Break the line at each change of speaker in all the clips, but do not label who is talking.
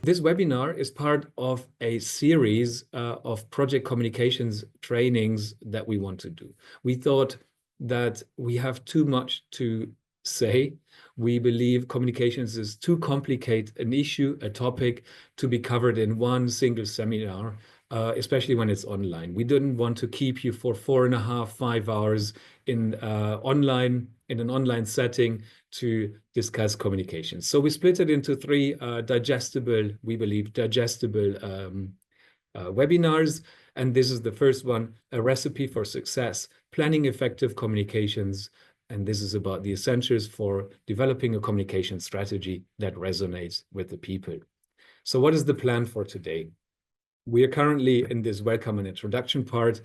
This webinar is part of a series of project communications trainings that we want to do. We thought that we have too much to say. We believe communications is too complicated an issue, a topic to be covered in one single seminar, especially when it's online. We didn't want to keep you for 4.5, 5 hours in an online setting to discuss communications. So we split it into three we believe digestible webinars. And this is the first one, a recipe for success, planning effective communications. And this is about the essentials for developing a communication strategy that resonates with the people. So what is the plan for today? We are currently in this welcome and introduction part.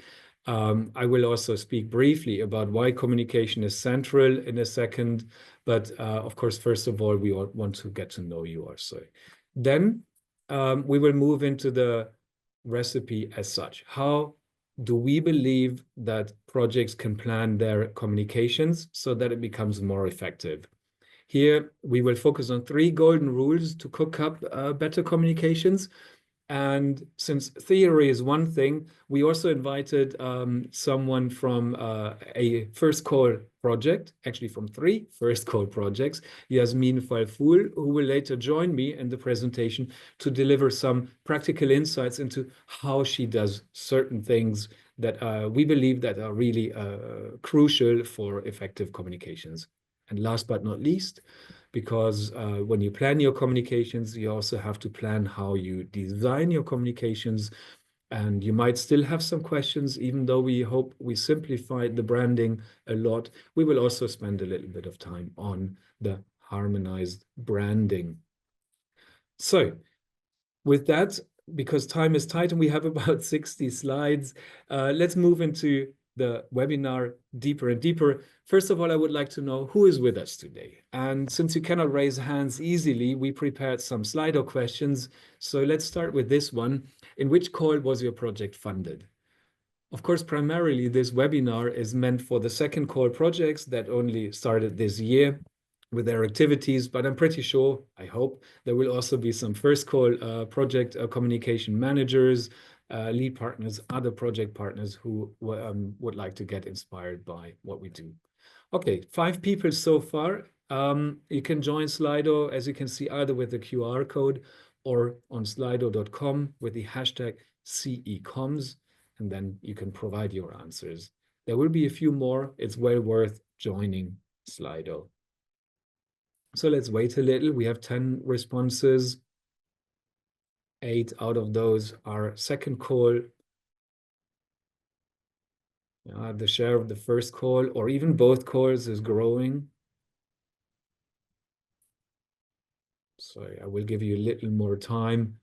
I will also speak briefly about why communication is central in a second. But of course, first of all, we all want to get to know you also. Then we will move into the recipe as such. How do we believe that projects can plan their communications so that it becomes more effective? Here, we will focus on 3 golden rules to cook up better communications. And since theory is one thing, we also invited someone from a first call project, actually from 3 first call projects, Yasmin Falfoul, who will later join me in the presentation to deliver some practical insights into how she does certain things that we believe that are really crucial for effective communications. And last but not least, because when you plan your communications, you also have to plan how you design your communications. And you might still have some questions, even though we hope we simplified the branding a lot. We will also spend a little bit of time on the harmonized branding. So with that, because time is tight and we have about 60 slides, let's move into the webinar deeper and deeper. First of all, I would like to know who is with us today. And since you cannot raise hands easily, we prepared some Slido questions. So let's start with this one. In which call was your project funded? Of course, primarily this webinar is meant for the second call projects that only started this year with their activities, but I'm pretty sure, I hope, there will also be some first call project communication managers, lead partners, other project partners who would like to get inspired by what we do. Okay, 5 people so far. You can join Slido, as you can see, either with the QR code or on slido.com with the hashtag CEComms, and then you can provide your answers. There will be a few more. It's well worth joining Slido. So let's wait a little. We have 10 responses. 8 out of those are second call. The share of the first call or even both calls is growing. So I will give you a little more time.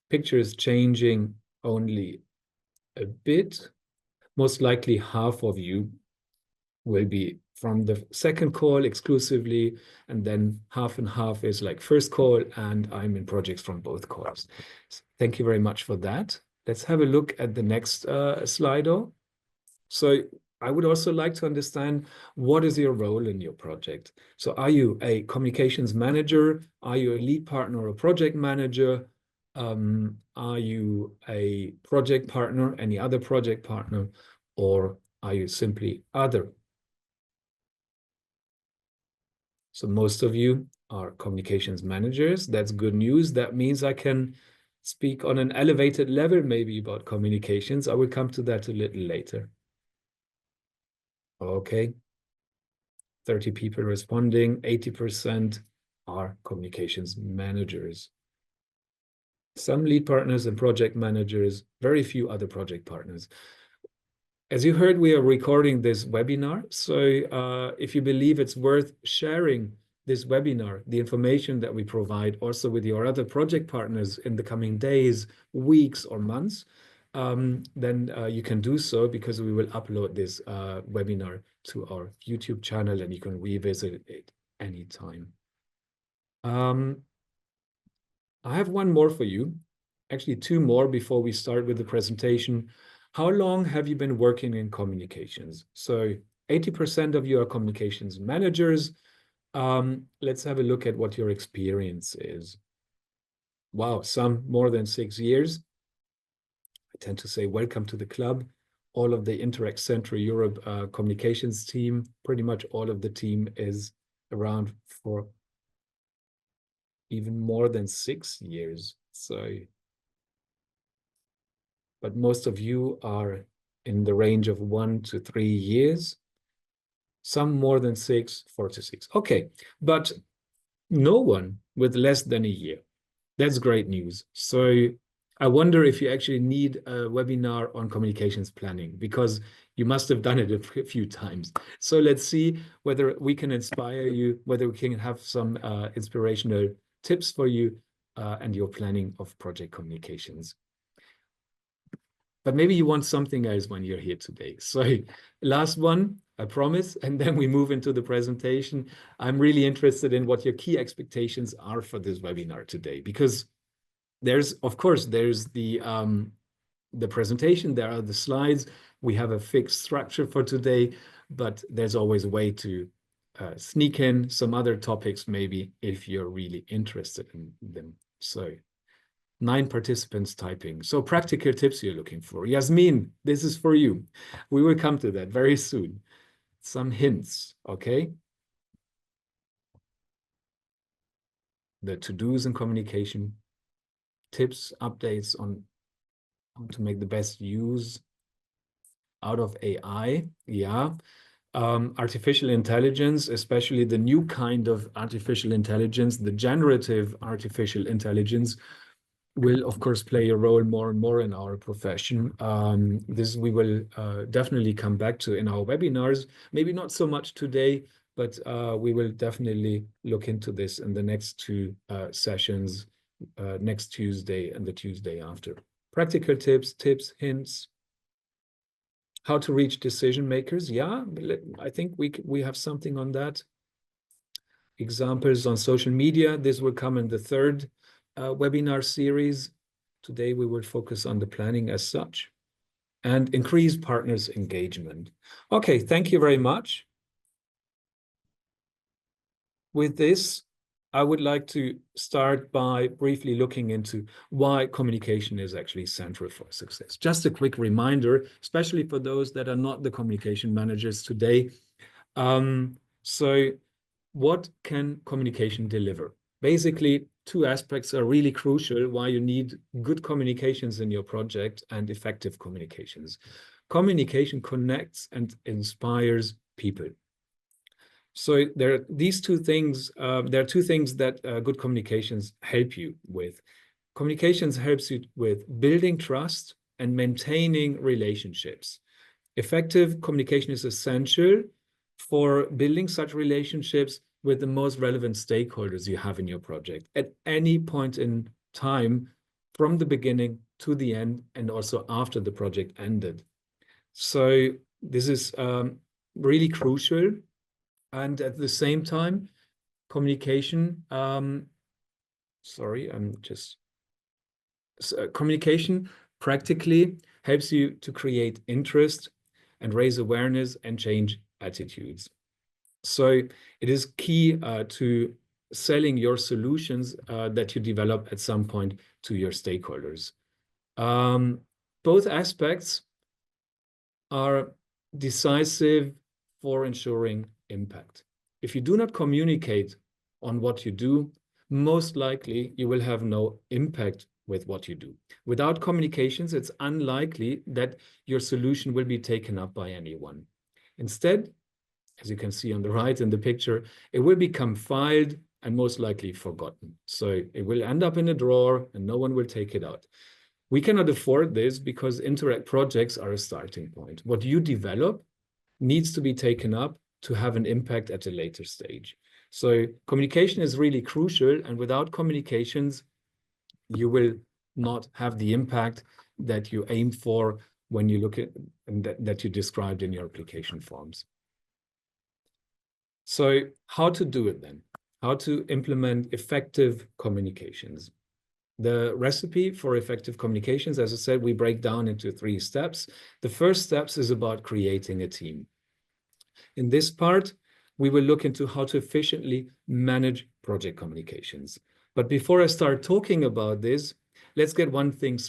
Picture is changing only a bit. Most likely half of you will be from the second call exclusively, and then half and half is like first call, and I'm in projects from both calls. Thank you very much for that. Let's have a look at the next Slido. So I would also like to understand, what is your role in your project? So are you a communications manager? Are you a lead partner or a project manager? Are you a project partner, any other project partner, or are you simply other? So most of you are communications managers. That's good news. That means I can speak on an elevated level maybe about communications. I will come to that a little later. Okay. 30 people responding, 80% are communications managers. Some lead partners and project managers, very few other project partners. As you heard, we are recording this webinar. So if you believe it's worth sharing this webinar, the information that we provide also with your other project partners in the coming days, weeks, or months, then you can do so, because we will upload this webinar to our YouTube channel and you can revisit it anytime. I have one more for you, actually 2 more before we start with the presentation. How long have you been working in communications? So 80% of you are communications managers. Let's have a look at what your experience is. wow, some more than 6 years. I tend to say welcome to the club. All of the Interreg Central Europe communications team, pretty much all of the team is around for even more than 6 years. So, but most of you are in the range of 1 to 3 years, some more than 6, 4 to 6. Okay, but no one with less than a year. That's great news. So I wonder if you actually need a webinar on communications planning, because you must have done it a few times. So let's see whether we can inspire you, whether we can have some inspirational tips for you and your planning of project communications. But maybe you want something else when you're here today. So last one, I promise, and then we move into the presentation. I'm really interested in what your key expectations are for this webinar today, because there's, of course, there's the presentation, there are the slides, we have a fixed structure for today, but there's always a way to sneak in some other topics, maybe, if you're really interested in them. So 9 participants typing. So practical tips you're looking for. Yasmin, this is for you. We will come to that very soon. Some hints, okay? The to-dos in communication, tips, updates on how to make the best use out of AI. Yeah. Artificial intelligence, especially the new kind of artificial intelligence, the generative artificial intelligence, will of course play a role more and more in our profession. This we will definitely come back to in our webinars, maybe not so much today, but we will definitely look into this in the next 2 sessions, next Tuesday and the Tuesday after. Practical tips, hints, how to reach decision makers. Yeah, I think we have something on that. Examples on social media. This will come in the 3rd webinar series. Today we will focus on the planning as such, and increase partners' engagement. Okay, thank you very much. With this, I would like to start by briefly looking into why communication is actually central for success. Just a quick reminder, especially for those that are not the communication managers today. So what can communication deliver? Basically, 2 aspects are really crucial why you need good communications in your project and effective communications. Communication connects and inspires people. So there are these 2 things. There are 2 things that good communications help you with. Communications helps you with building trust and maintaining relationships. Effective communication is essential for building such relationships with the most relevant stakeholders you have in your project at any point in time, from the beginning to the end, and also after the project ended. So this is really crucial. And at the same time, communication, communication practically helps you to create interest and raise awareness and change attitudes. So it is key to selling your solutions that you develop at some point to your stakeholders. Both aspects are decisive for ensuring impact. If you do not communicate on what you do, most likely you will have no impact with what you do. Without communications, it's unlikely that your solution will be taken up by anyone. Instead, as you can see on the right in the picture, it will become filed and most likely forgotten. So it will end up in a drawer and no one will take it out. We cannot afford this because Interreg projects are a starting point. What you develop needs to be taken up to have an impact at a later stage. So communication is really crucial, and without communications, you will not have the impact that you aim for when you look at and that you described in your application forms. So how to do it then? How to implement effective communications? The recipe for effective communications, as I said, we break down into 3 steps. The first steps is about creating a team. In this part, we will look into how to efficiently manage project communications. But before I start talking about this, let's get one thing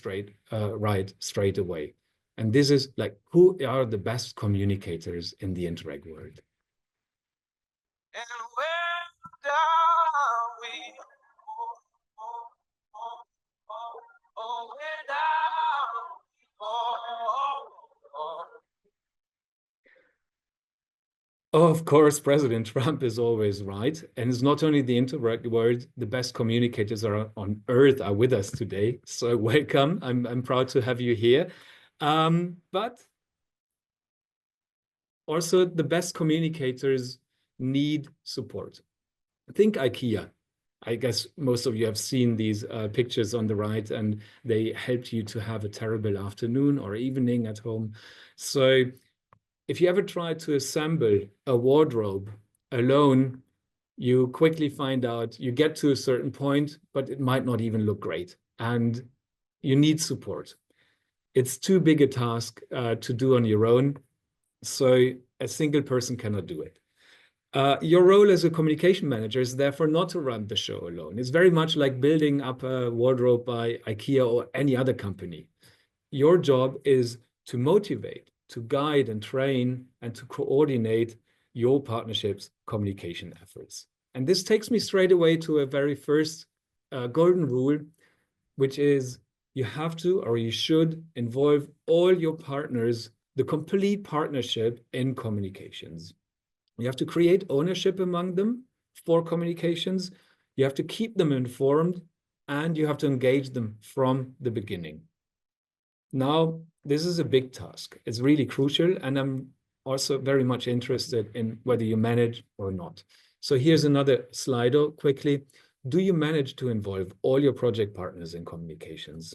right straight away. And this is like, who are the best communicators in the Interreg world? And where are we? Oh, of course, President Trump is always right. And it's not only the Interreg world, the best communicators on Earth are with us today. So welcome. I'm proud to have you here. But also the best communicators need support. Think IKEA. I guess most of you have seen these pictures on the right, and they helped you to have a terrible afternoon or evening at home. So if you ever try to assemble a wardrobe alone, you quickly find out you get to a certain point, but it might not even look great. And you need support. It's too big a task to do on your own. So a single person cannot do it. Your role as a communication manager is therefore not to run the show alone. It's very much like building up a wardrobe by IKEA or any other company. Your job is to motivate, to guide and train, and to coordinate your partnership's communication efforts. And this takes me straight away to a very first golden rule, which is you have to, or you should, involve all your partners, the complete partnership in communications. You have to create ownership among them for communications. You have to keep them informed, and you have to engage them from the beginning. Now, this is a big task. It's really crucial, and I'm also very much interested in whether you manage or not. So here's another Slido quickly. Do you manage to involve all your project partners in communications?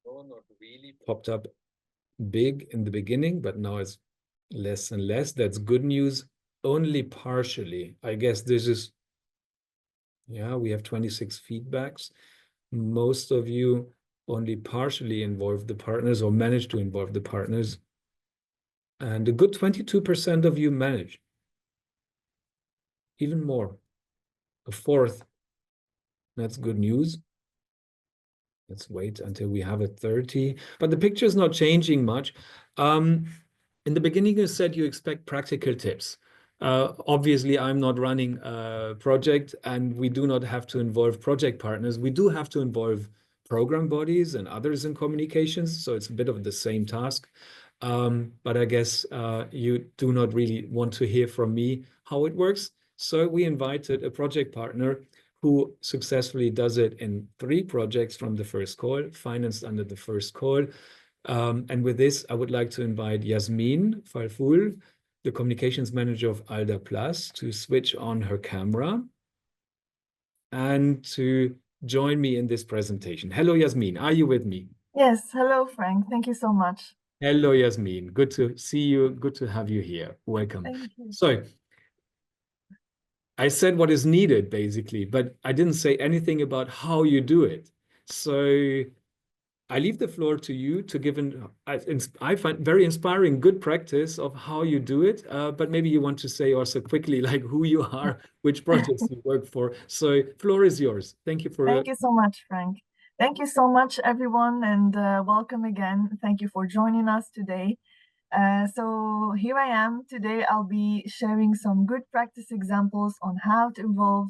Oh, not really. Popped up big in the beginning, but now it's less and less. That's good news. Only partially. I guess this is, yeah, we have 26 feedbacks. Most of you only partially involve the partners or manage to involve the partners. And a good 22% of you manage. Even more. A fourth. That's good news. Let's wait until we have a 30. But the picture is not changing much. In the beginning, you said you expect practical tips. Obviously, I'm not running a project, and we do not have to involve project partners. We do have to involve program bodies and others in communications. So it's a bit of the same task. But I guess you do not really want to hear from me how it works. So we invited a project partner who successfully does it in 3 projects from the first call, financed under the first call. And with this, I would like to invite Yasmin Falful, the communications manager of Alda Plus, to switch on her camera and to join me in this presentation. Hello, Yasmin. Are you with me?
Yes. Hello, Frank. Thank you so much.
Hello, Yasmin. Good to see you. Good to have you here. Welcome.
Thank you.
So I said what is needed, basically, but I didn't say anything about how you do it. So I leave the floor to you to give I find very inspiring, good practice of how you do it. But maybe you want to say also quickly, like who you are, which projects you work for. So floor is yours. Thank you for.
Thank you so much, Frank. Thank you so much, everyone, and welcome again. Thank you for joining us today. So here I am. Today, I'll be sharing some good practice examples on how to involve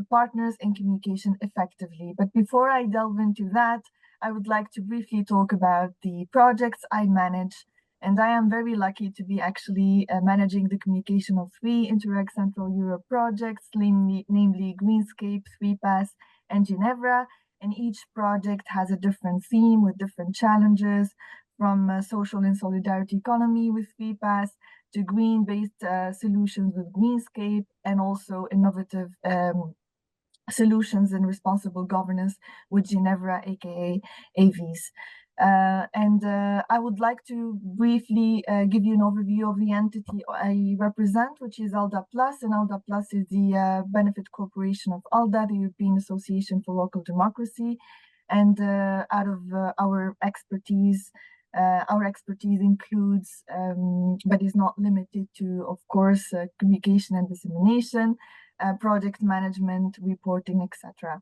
partners in communication effectively. But before I delve into that, I would like to briefly talk about the projects I manage. And I am very lucky to be actually managing the communication of 3 Interreg Central Europe projects, namely Greenscape, 3Pass, and Ginevra. And each project has a different theme with different challenges, from social and solidarity economy with 3Pass to green-based solutions with Greenscape, and also innovative solutions and responsible governance with Ginevra, aka AVs. I would like to briefly give you an overview of the entity I represent, which is ALDA Plus. And ALDA Plus is the benefit corporation of ALDA, the European Association for Local Democracy. And out of our expertise includes, but is not limited to, of course, communication and dissemination, project management, reporting, etc.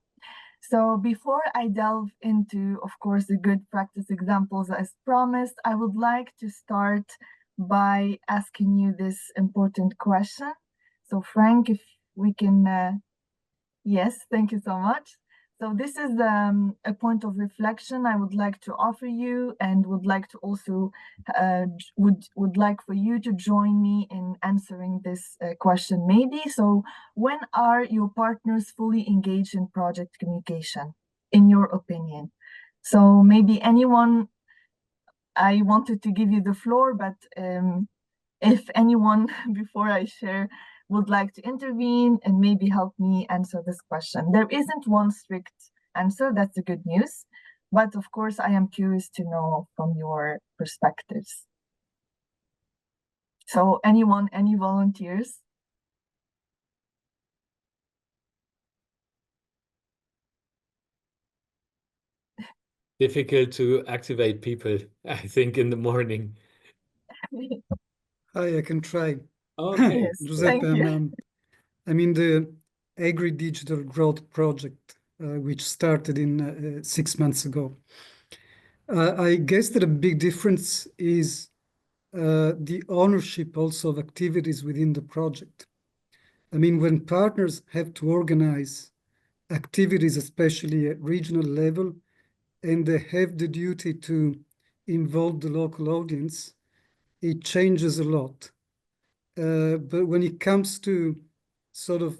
So before I delve into, of course, the good practice examples as promised, I would like to start by asking you this important question. So Frank, if we can, yes, thank you so much. So this is a point of reflection I would like to offer you, and would like to also would like for you to join me in answering this question maybe. So when are your partners fully engaged in project communication, in your opinion? So maybe anyone, I wanted to give you the floor, but if anyone before I share would like to intervene and maybe help me answer this question. There isn't one strict answer, that's the good news. But of course, I am curious to know from your perspectives. So anyone, any volunteers?
Difficult to activate people, I think, in the morning.
Hi, I can try.
Okay.
Yes,
Giuseppe,
thank you.
I'm in the Agri-Digital Growth Project, which started in 6 months ago. I guess that a big difference is the ownership also of activities within the project. I mean, when partners have to organize activities, especially at regional level, and they have the duty to involve the local audience, it changes a lot. But when it comes to sort of,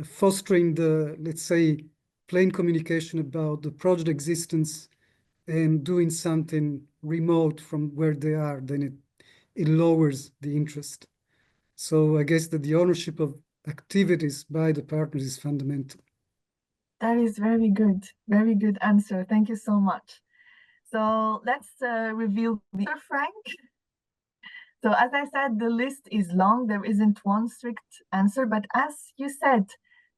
fostering the, let's say, plain communication about the project existence and doing something remote from where they are, then it lowers the interest. So I guess that the ownership of activities by the partners is fundamental.
That is very good answer. Thank you so much. So let's reveal the other Frank. So as I said, the list is long. There isn't one strict answer, but as you said,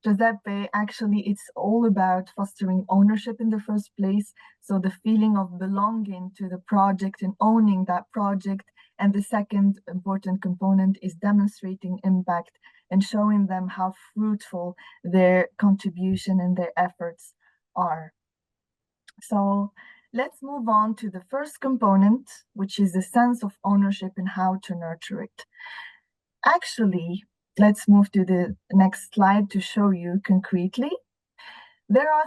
Giuseppe, actually, it's all about fostering ownership in the first place. So the feeling of belonging to the project and owning that project. And the second important component is demonstrating impact and showing them how fruitful their contribution and their efforts are. So let's move on to the first component, which is the sense of ownership and how to nurture it. Actually, let's move to the next slide to show you concretely. There are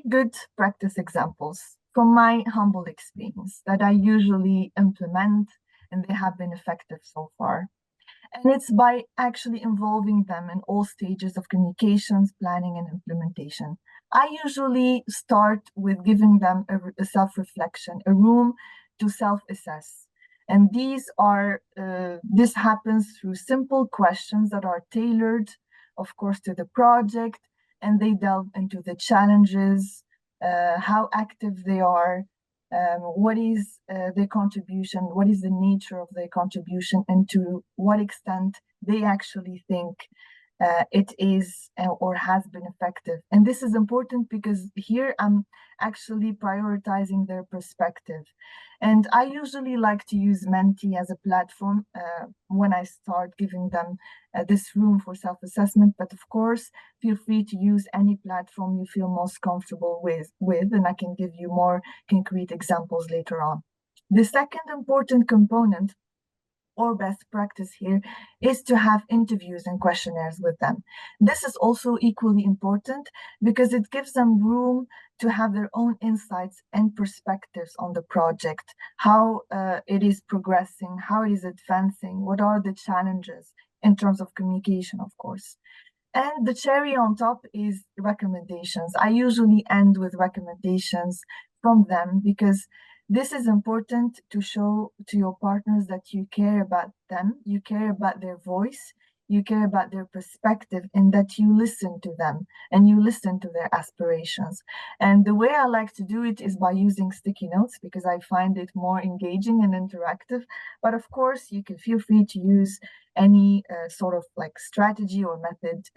3 good practice examples from my humble experience that I usually implement, and they have been effective so far. And it's by actually involving them in all stages of communications, planning, and implementation. I usually start with giving them a self-reflection, a room to self-assess. And this happens through simple questions that are tailored, of course, to the project, and they delve into the challenges, how active they are, what is their contribution, what is the nature of their contribution, and to what extent they actually think it is or has been effective. And this is important because here I'm actually prioritizing their perspective. And I usually like to use Menti as a platform when I start giving them this room for self-assessment. But of course, feel free to use any platform you feel most comfortable with, and I can give you more concrete examples later on. The second important component or best practice here is to have interviews and questionnaires with them. This is also equally important because it gives them room to have their own insights and perspectives on the project, how it is progressing, how it is advancing, what are the challenges in terms of communication, of course. And the cherry on top is recommendations. I usually end with recommendations from them because this is important to show to your partners that you care about them, you care about their voice, you care about their perspective, and that you listen to them and you listen to their aspirations. And the way I like to do it is by using sticky notes, because I find it more engaging and interactive. But of course, you can feel free to use any sort of like strategy or method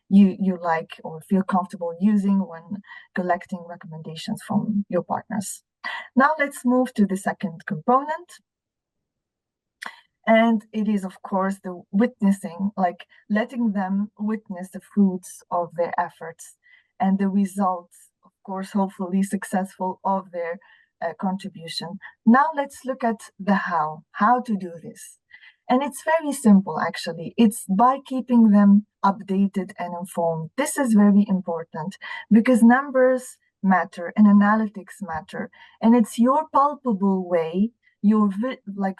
you like or feel comfortable using when collecting recommendations from your partners. Now let's move to the second component. And it is, of course, the witnessing, like letting them witness the fruits of their efforts and the results, of course, hopefully successful of their contribution. Now let's look at the how to do this. And it's very simple, actually. It's by keeping them updated and informed. This is very important because numbers matter and analytics matter. And it's your palpable way, your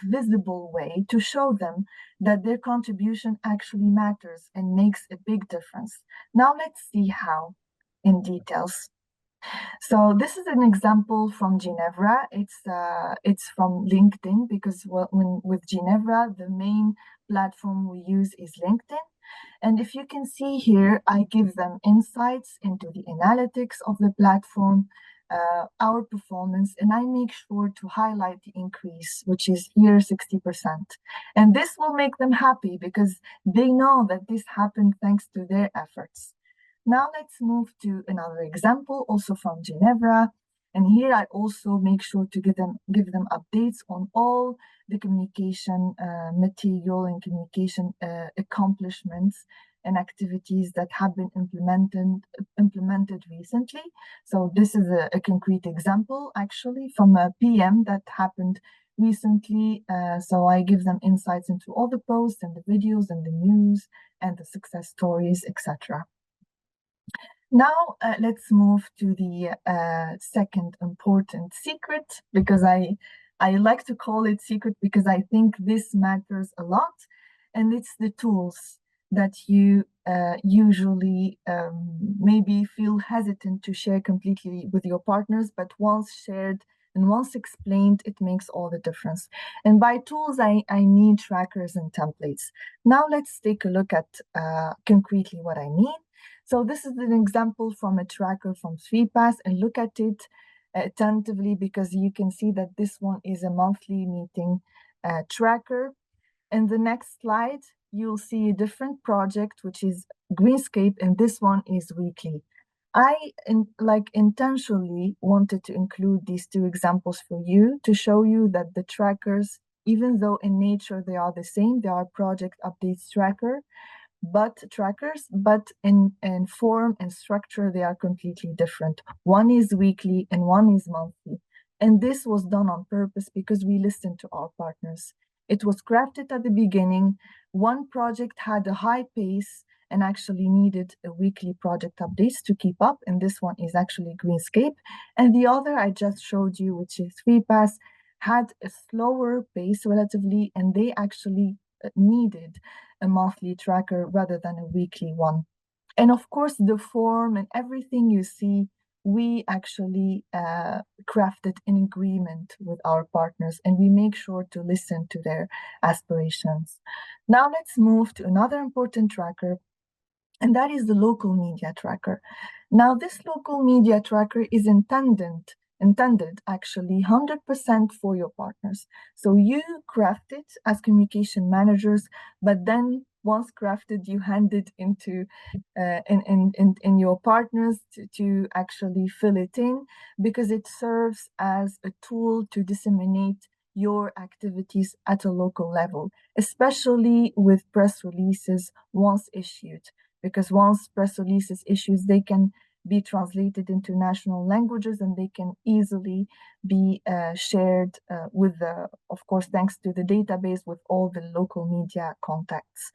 visible way to show them that their contribution actually matters and makes a big difference. Now let's see how in details. So this is an example from Ginevra. It's from LinkedIn, because with Ginevra, the main platform we use is LinkedIn. And if you can see here, I give them insights into the analytics of the platform, our performance, and I make sure to highlight the increase, which is here 60%. And this will make them happy because they know that this happened thanks to their efforts. Now let's move to another example, also from Ginevra. And here I also make sure to give them updates on all the communication material and communication accomplishments and activities that have been implemented recently. So this is a concrete example, actually, from a PM that happened recently. So I give them insights into all the posts and the videos and the news and the success stories, etc. Now let's move to the second important secret, because I like to call it secret because I think this matters a lot, and it's the tools that you usually maybe feel hesitant to share completely with your partners, but once shared and once explained, it makes all the difference. And by tools, I mean trackers and templates. Now let's take a look at concretely what I mean. So this is an example from a tracker from 3Pass, and look at it attentively, because you can see that this one is a monthly meeting tracker. In the next slide, you'll see a different project, which is Greenscape, and this one is weekly. I intentionally wanted to include these two examples for you to show you that the trackers, even though in nature they are the same, they are project updates trackers, but in form and structure, they are completely different. One is weekly and one is monthly. And this was done on purpose because we listened to our partners. It was crafted at the beginning. One project had a high pace and actually needed a weekly project updates to keep up. And this one is actually Greenscape. And the other I just showed you, which is 3Pass, had a slower pace relatively, and they actually needed a monthly tracker rather than a weekly one. And of course, the form and everything you see, we actually crafted in agreement with our partners, and we make sure to listen to their aspirations. Now let's move to another important tracker, and that is the local media tracker. Now, this local media tracker is intended actually 100% for your partners. So you craft it as communication managers, but then once crafted, you hand it into in your partners to actually fill it in, because it serves as a tool to disseminate your activities at a local level, especially with press releases once issued. Because once press releases issued, they can be translated into national languages, and they can easily be shared with of course, thanks to the database, with all the local media contacts.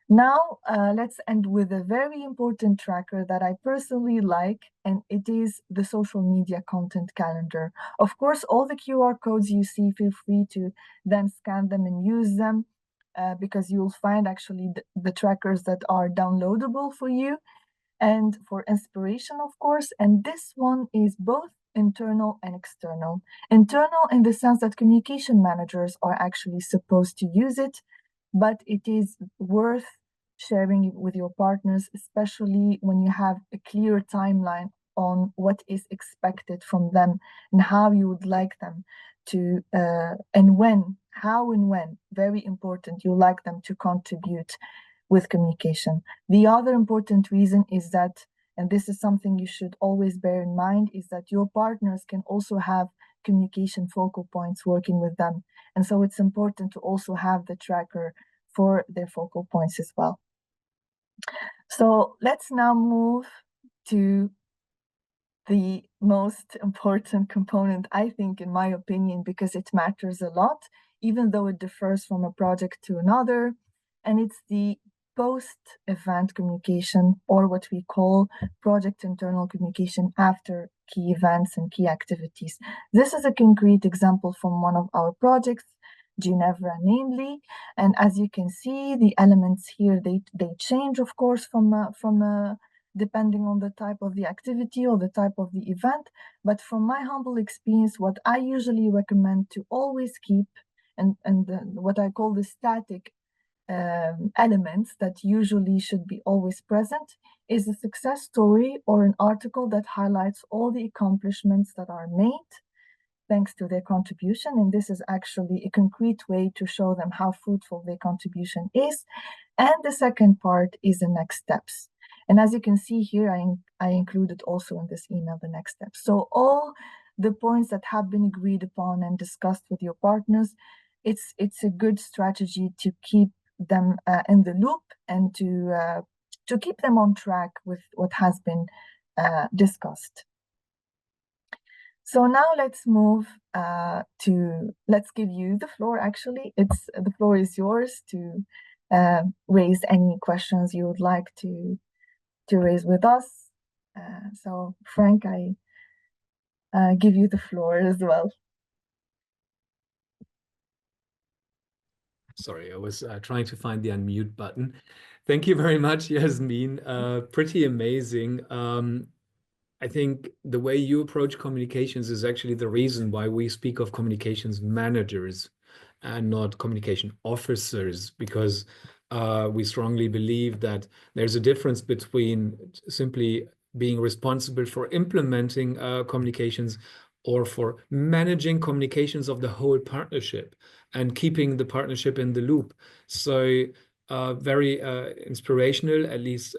Now, let's end with a very important tracker that I personally like, and it is the social media content calendar. Of course, all the QR codes you see, feel free to then scan them and use them, because you'll find actually the trackers that are downloadable for you and for inspiration, of course. And this one is both internal and external. Internal in the sense that communication managers are actually supposed to use it, but it is worth sharing it with your partners, especially when you have a clear timeline on what is expected from them and how you would like them to, and when, how and when, very important, you like them to contribute with communication. The other important reason is that, and this is something you should always bear in mind, is that your partners can also have communication focal points working with them. And so it's important to also have the tracker for their focal points as well. So let's now move to the most important component, I think, in my opinion, because it matters a lot, even though it differs from a project to another. And it's the post-event communication, or what we call project internal communication after key events and key activities. This is a concrete example from one of our projects, Ginevra namely, and as you can see, the elements here, they change, of course, from depending on the type of the activity or the type of the event. But from my humble experience, what I usually recommend to always keep, and what I call the static elements that usually should be always present, is a success story or an article that highlights all the accomplishments that are made thanks to their contribution. And this is actually a concrete way to show them how fruitful their contribution is. And the second part is the next steps. And as you can see here, I included also in this email the next steps. So all the points that have been agreed upon and discussed with your partners, it's a good strategy to keep them in the loop and to keep them on track with what has been discussed. So now let's move let's give you the floor, actually. The floor is yours to raise any questions you would like to raise with us. So Frank, I give you the floor as well.
Sorry, I was trying to find the unmute button. Thank you very much, Yasmin. Pretty amazing. I think the way you approach communications is actually the reason why we speak of communications managers and not communication officers, because we strongly believe that there's a difference between simply being responsible for implementing communications or for managing communications of the whole partnership and keeping the partnership in the loop. So very inspirational, at least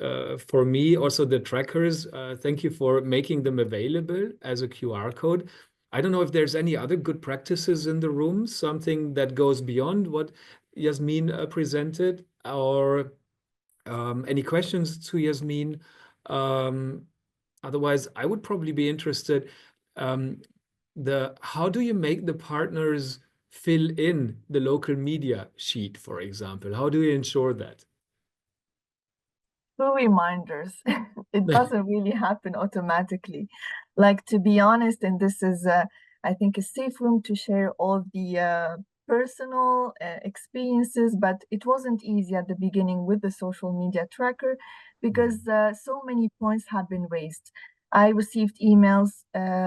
for me. Also the trackers, thank you for making them available as a QR code. I don't know if there's any other good practices in the room, something that goes beyond what Yasmin presented, or any questions to Yasmin. Otherwise, I would probably be interested, how do you make the partners fill in the local media sheet, for example? How do you ensure that?
Through reminders. It doesn't really happen automatically. Like, to be honest, and this is, I think, a safe room to share all the personal experiences, but it wasn't easy at the beginning with the social media tracker because so many points have been raised. I received emails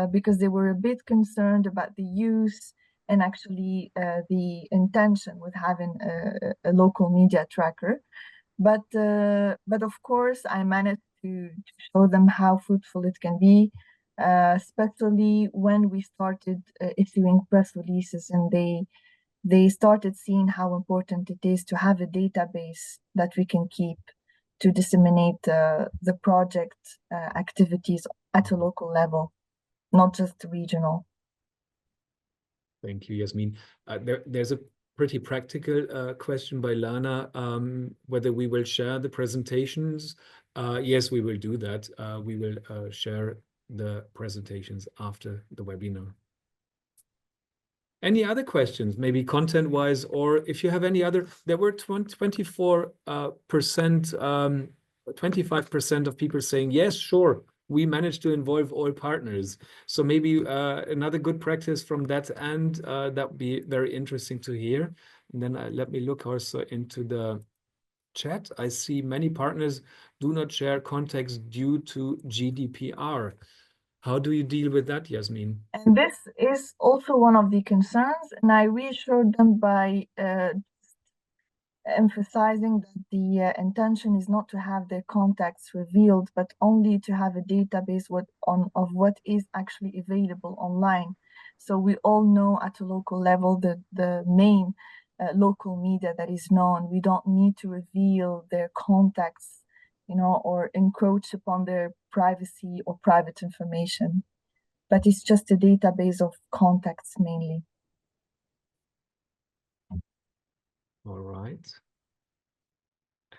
because they were a bit concerned about the use and actually the intention with having a local media tracker. But of course, I managed to show them how fruitful it can be, especially when we started issuing press releases, and they started seeing how important it is to have a database that we can keep to disseminate the project activities at a local level, not just regional.
Thank you, Yasmin. There's a pretty practical question by Lana, whether we will share the presentations. Yes, we will do that. We will share the presentations after the webinar. Any other questions, maybe content-wise, or if you have any other? There were 24%, 25% of people saying, yes, sure, we managed to involve all partners. So maybe another good practice from that end, that would be very interesting to hear. And then let me look also into the chat. I see many partners do not share context due to GDPR. How do you deal with that, Yasmin?
And this is also one of the concerns, and I reassured them by emphasizing that the intention is not to have their contacts revealed, but only to have a database of what is actually available online. So we all know at a local level the main local media that is known. We don't need to reveal their contacts, you know, or encroach upon their privacy or private information. But it's just a database of contacts mainly.
All right.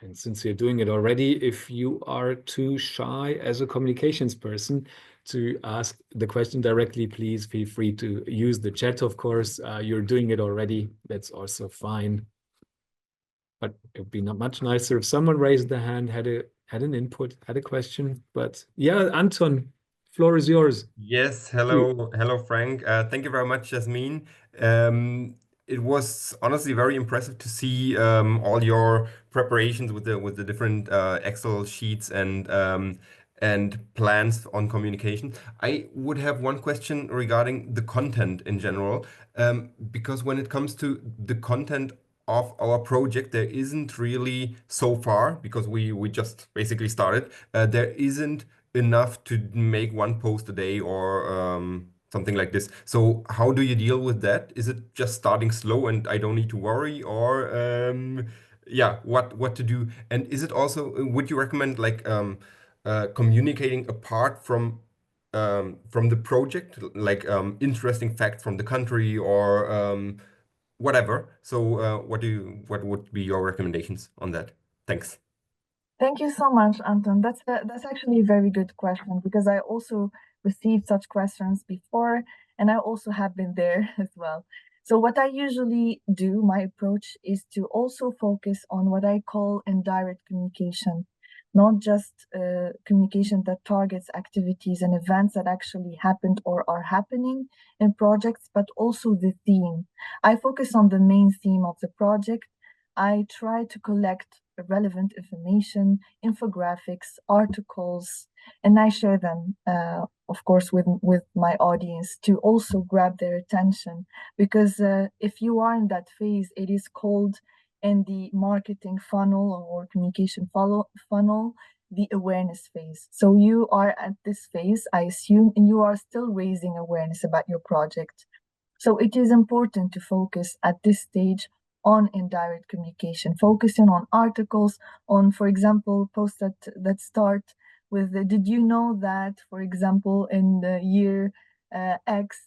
And since you're doing it already, if you are too shy as a communications person to ask the question directly, please feel free to use the chat, of course. You're doing it already. That's also fine. But it would be not much nicer if someone raised their hand, had an input, had a question. But yeah, Anton, floor is yours.
Yes, hello, Frank. Thank you very much, Jasmine. It was honestly very impressive to see all your preparations with the different Excel sheets and plans on communication. I would have one question regarding the content in general, because when it comes to the content of our project, there isn't really so far, because we just basically started, there isn't enough to make one post a day or something like this. So how do you deal with that? Is it just starting slow and I don't need to worry, or yeah, what to do? And is it also, would you recommend like communicating apart from the project, like interesting facts from the country or whatever? So what would be your recommendations on that? Thanks.
Thank you so much, Anton. That's actually a very good question, because I also received such questions before, and I also have been there as well. So what I usually do, my approach is to also focus on what I call indirect communication, not just communication that targets activities and events that actually happened or are happening in projects, but also the theme. I focus on the main theme of the project. I try to collect relevant information, infographics, articles, and I share them, of course, with my audience to also grab their attention. Because if you are in that phase, it is called in the marketing funnel or communication funnel, the awareness phase. So you are at this phase, I assume, and you are still raising awareness about your project. So it is important to focus at this stage on indirect communication, focusing on articles, on, for example, posts that start with did you know that, for example, in the year X,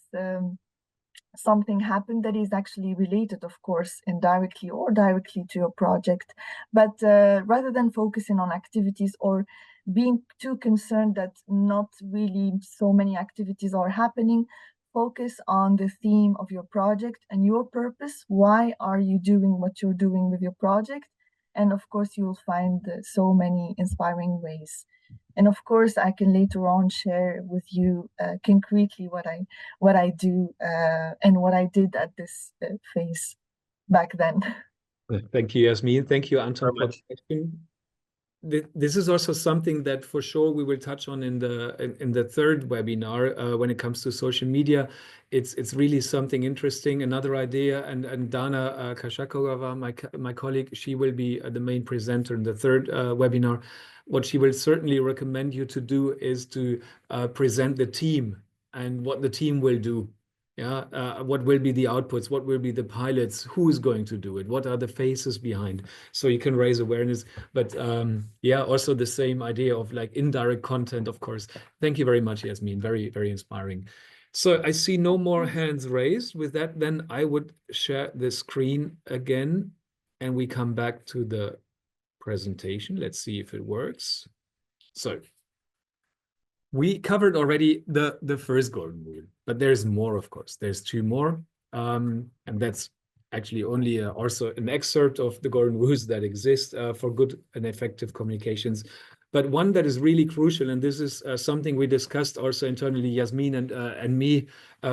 something happened that is actually related, of course, indirectly or directly to your project. But rather than focusing on activities or being too concerned that not really so many activities are happening, focus on the theme of your project and your purpose. Why are you doing what you're doing with your project? And of course, you will find so many inspiring ways. And of course, I can later on share with you concretely what I do and what I did at this phase back then.
Thank you, Yasmin. Thank you, Anton,
Very
for the question. This is also something that for sure we will touch on in the third webinar when it comes to social media. It's really something interesting. Another idea, and Dana Kashakova, my colleague, she will be the main presenter in the third webinar. What she will certainly recommend you to do is to present the team and what the team will do. Yeah, what will be the outputs? What will be the pilots? Who is going to do it? What are the faces behind? So you can raise awareness. But yeah, also the same idea of like indirect content, of course. Thank you very much, Yasmin. Very, very inspiring. So I see no more hands raised. With that, then I would share the screen again, and we come back to the presentation. Let's see if it works. So we covered already the first golden rule, but there's more, of course. There's two more, and that's actually only also an excerpt of the golden rules that exist for good and effective communications. But one that is really crucial, and this is something we discussed also internally, Yasmin and me,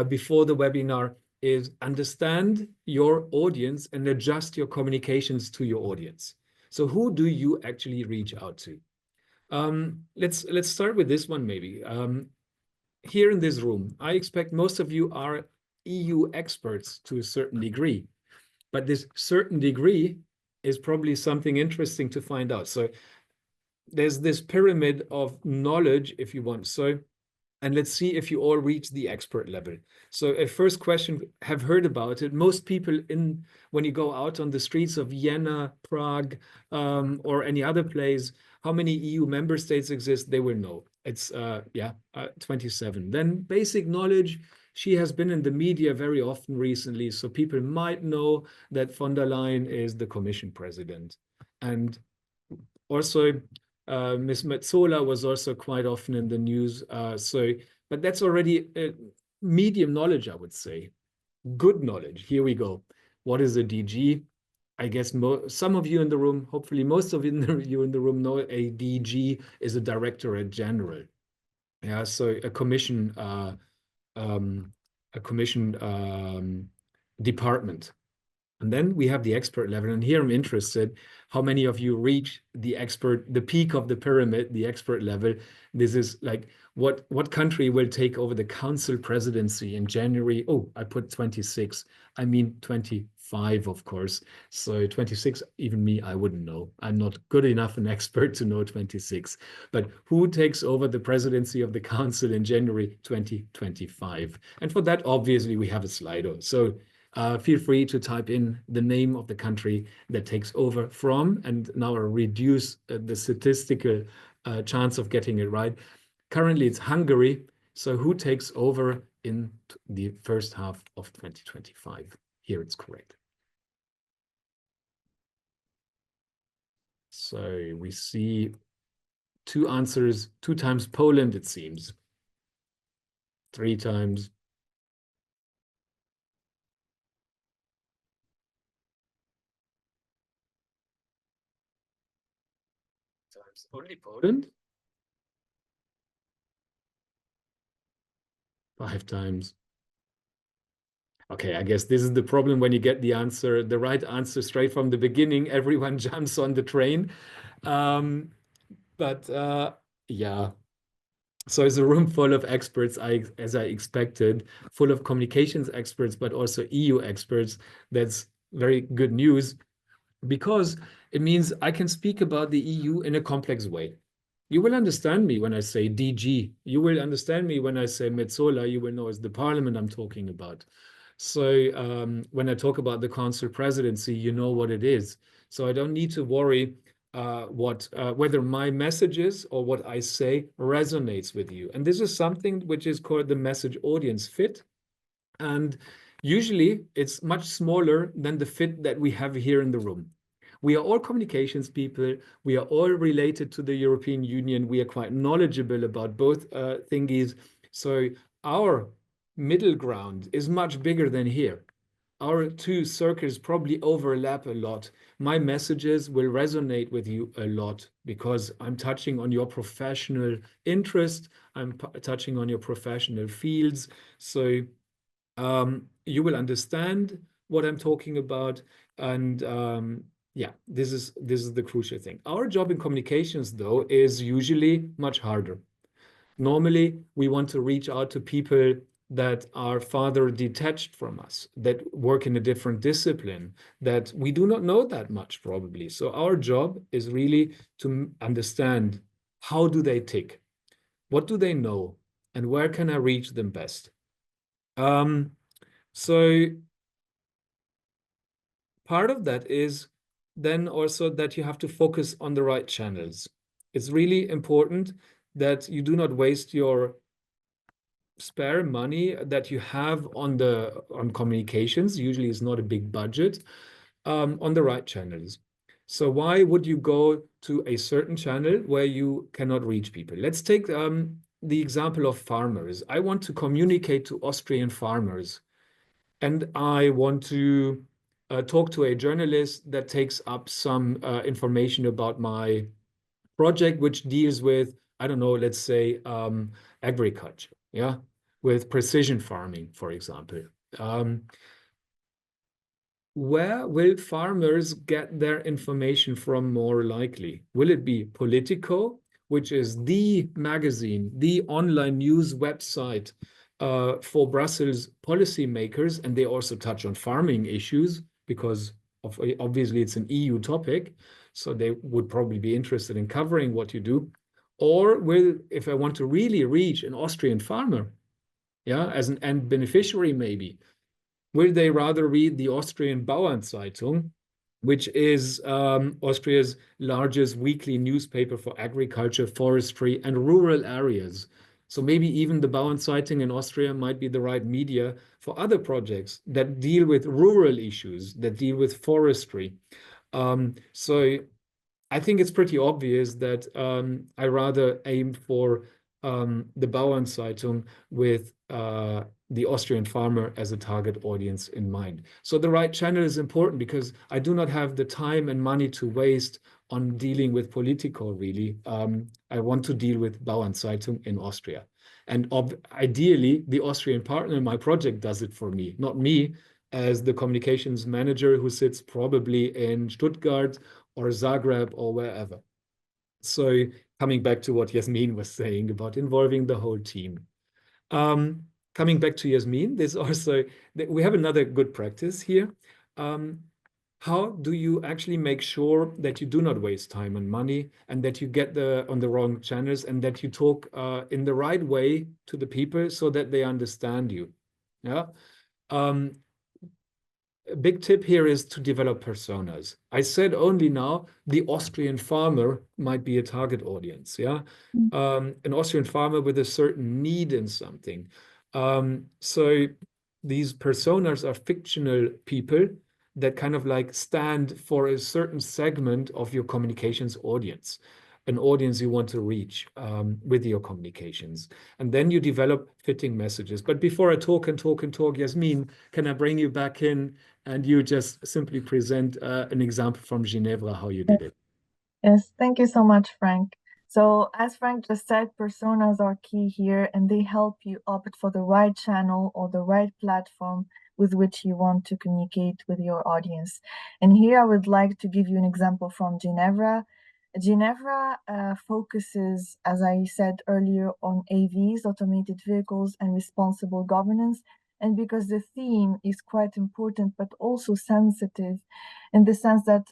before the webinar, is understand your audience and adjust your communications to your audience. So who do you actually reach out to? Let's start with this one maybe. Here in this room, I expect most of you are EU experts to a certain degree, but this certain degree is probably something interesting to find out. So there's this pyramid of knowledge, if you want. So, and let's see if you all reach the expert level. So a first question, have heard about it. Most people when you go out on the streets of Vienna, Prague, or any other place, how many EU member states exist, they will know. It's 27. Then basic knowledge, she has been in the media very often recently, so people might know that von der Leyen is the Commission president. And also, Ms. Metsola was also quite often in the news. But that's already medium knowledge, I would say. Good knowledge. Here we go. What is a DG? I guess some of you in the room, hopefully most of you in the room know a DG is a Directorate General. Yeah, so a commission department. And then we have the expert level. And here I'm interested, how many of you reach the peak of the pyramid, the expert level? This is like, what country will take over the council presidency in January? Oh, I put 26. I mean 25, of course. So 26, even me, I wouldn't know. I'm not good enough an expert to know 26. But who takes over the presidency of the council in January 2025? And for that, obviously, we have a Slido. So feel free to type in the name of the country that takes over from, and now reduce the statistical chance of getting it right. Currently, it's Hungary. So who takes over in the first half of 2025? Here it's correct. So we see two answers, 2 times Poland, it seems. 3 times. Only Poland? 5 times. Okay, I guess this is the problem when you get the right answer straight from the beginning. Everyone jumps on the train. Yeah. So it's a room full of experts, as I expected, full of communications experts, but also EU experts. That's very good news, because it means I can speak about the EU in a complex way. You will understand me when I say DG. You will understand me when I say Metsola. You will know it's the parliament I'm talking about. So when I talk about the council presidency, you know what it is. So I don't need to worry whether my messages or what I say resonates with you. And this is something which is called the message audience fit. And usually it's much smaller than the fit that we have here in the room. We are all communications people. We are all related to the European Union. We are quite knowledgeable about both thingies. So our middle ground is much bigger than here. Our 2 circles probably overlap a lot. My messages will resonate with you a lot because I'm touching on your professional interest. I'm touching on your professional fields. So you will understand what I'm talking about. And yeah, this is the crucial thing. Our job in communications, though, is usually much harder. Normally, we want to reach out to people that are farther detached from us, that work in a different discipline, that we do not know that much probably. So our job is really to understand, how do they tick? What do they know? And where can I reach them best? So part of that is then also that you have to focus on the right channels. It's really important that you do not waste your spare money that you have on communications. Usually it's not a big budget, on the right channels. So why would you go to a certain channel where you cannot reach people? Let's take the example of farmers. I want to communicate to Austrian farmers, and I want to talk to a journalist that takes up some information about my project, which deals with, I don't know, let's say agriculture, yeah, with precision farming, for example. Where will farmers get their information from more likely? Will it be Politico, which is the magazine, the online news website for Brussels policymakers, and they also touch on farming issues because obviously it's an EU topic, so they would probably be interested in covering what you do. Or if I want to really reach an Austrian farmer, yeah, as an end beneficiary maybe, will they rather read the Austrian Bauernzeitung, which is Austria's largest weekly newspaper for agriculture, forestry, and rural areas? So maybe even the Bauernzeitung in Austria might be the right media for other projects that deal with rural issues, that deal with forestry. So I think it's pretty obvious that I rather aim for the Bauernzeitung with the Austrian farmer as a target audience in mind. So the right channel is important because I do not have the time and money to waste on dealing with Politico, really. I want to deal with Bauernzeitung in Austria. And ideally, the Austrian partner in my project does it for me, not me as the communications manager who sits probably in Stuttgart or Zagreb or wherever. So coming back to what Yasmin was saying about involving the whole team. Coming back to Yasmin, we have another good practice here. How do you actually make sure that you do not waste time and money and that you get on the wrong channels and that you talk in the right way to the people so that they understand you? Yeah. A big tip here is to develop personas. I said only now the Austrian farmer might be a target audience. Yeah, an Austrian farmer with a certain need in something. So these personas are fictional people that kind of like stand for a certain segment of your communications audience, an audience you want to reach with your communications. And then you develop fitting messages. But before I talk, Yasmin, can I bring you back in and you just simply present an example from Ginevra, how you did it?
Yes, thank you so much, Frank. So as Frank just said, personas are key here and they help you opt for the right channel or the right platform with which you want to communicate with your audience. And here I would like to give you an example from Ginevra. Ginevra focuses, as I said earlier, on AVs, automated vehicles, and responsible governance. And because the theme is quite important, but also sensitive in the sense that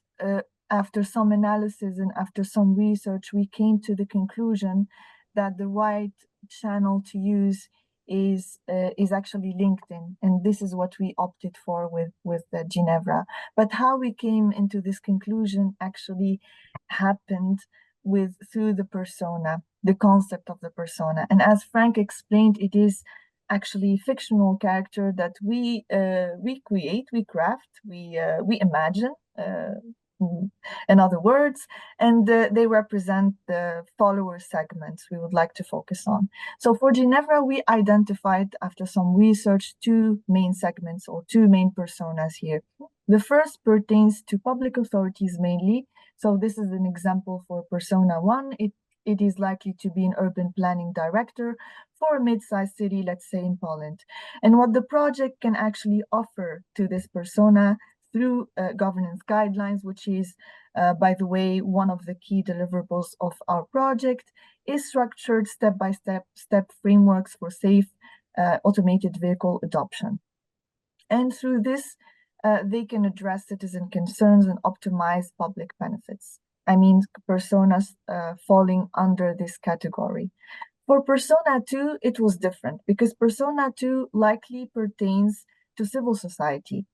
after some analysis and after some research, we came to the conclusion that the right channel to use is actually LinkedIn, and this is what we opted for with Ginevra. But how we came into this conclusion actually happened through the persona, the concept of the persona. And as Frank explained, it is actually fictional character that we create, we craft, we imagine. In other words, and they represent the follower segments we would like to focus on. So for Ginevra, we identified after some research 2 main segments or 2 main personas here. The first pertains to public authorities mainly. So this is an example for persona 1. It is likely to be an urban planning director for a mid-sized city, let's say in Poland. And what the project can actually offer to this persona through governance guidelines, which is, by the way, one of the key deliverables of our project, is structured step-by-step frameworks for safe automated vehicle adoption. And through this, they can address citizen concerns and optimize public benefits. I mean, personas falling under this category. For persona 2, it was different because persona 2 likely pertains to civil society.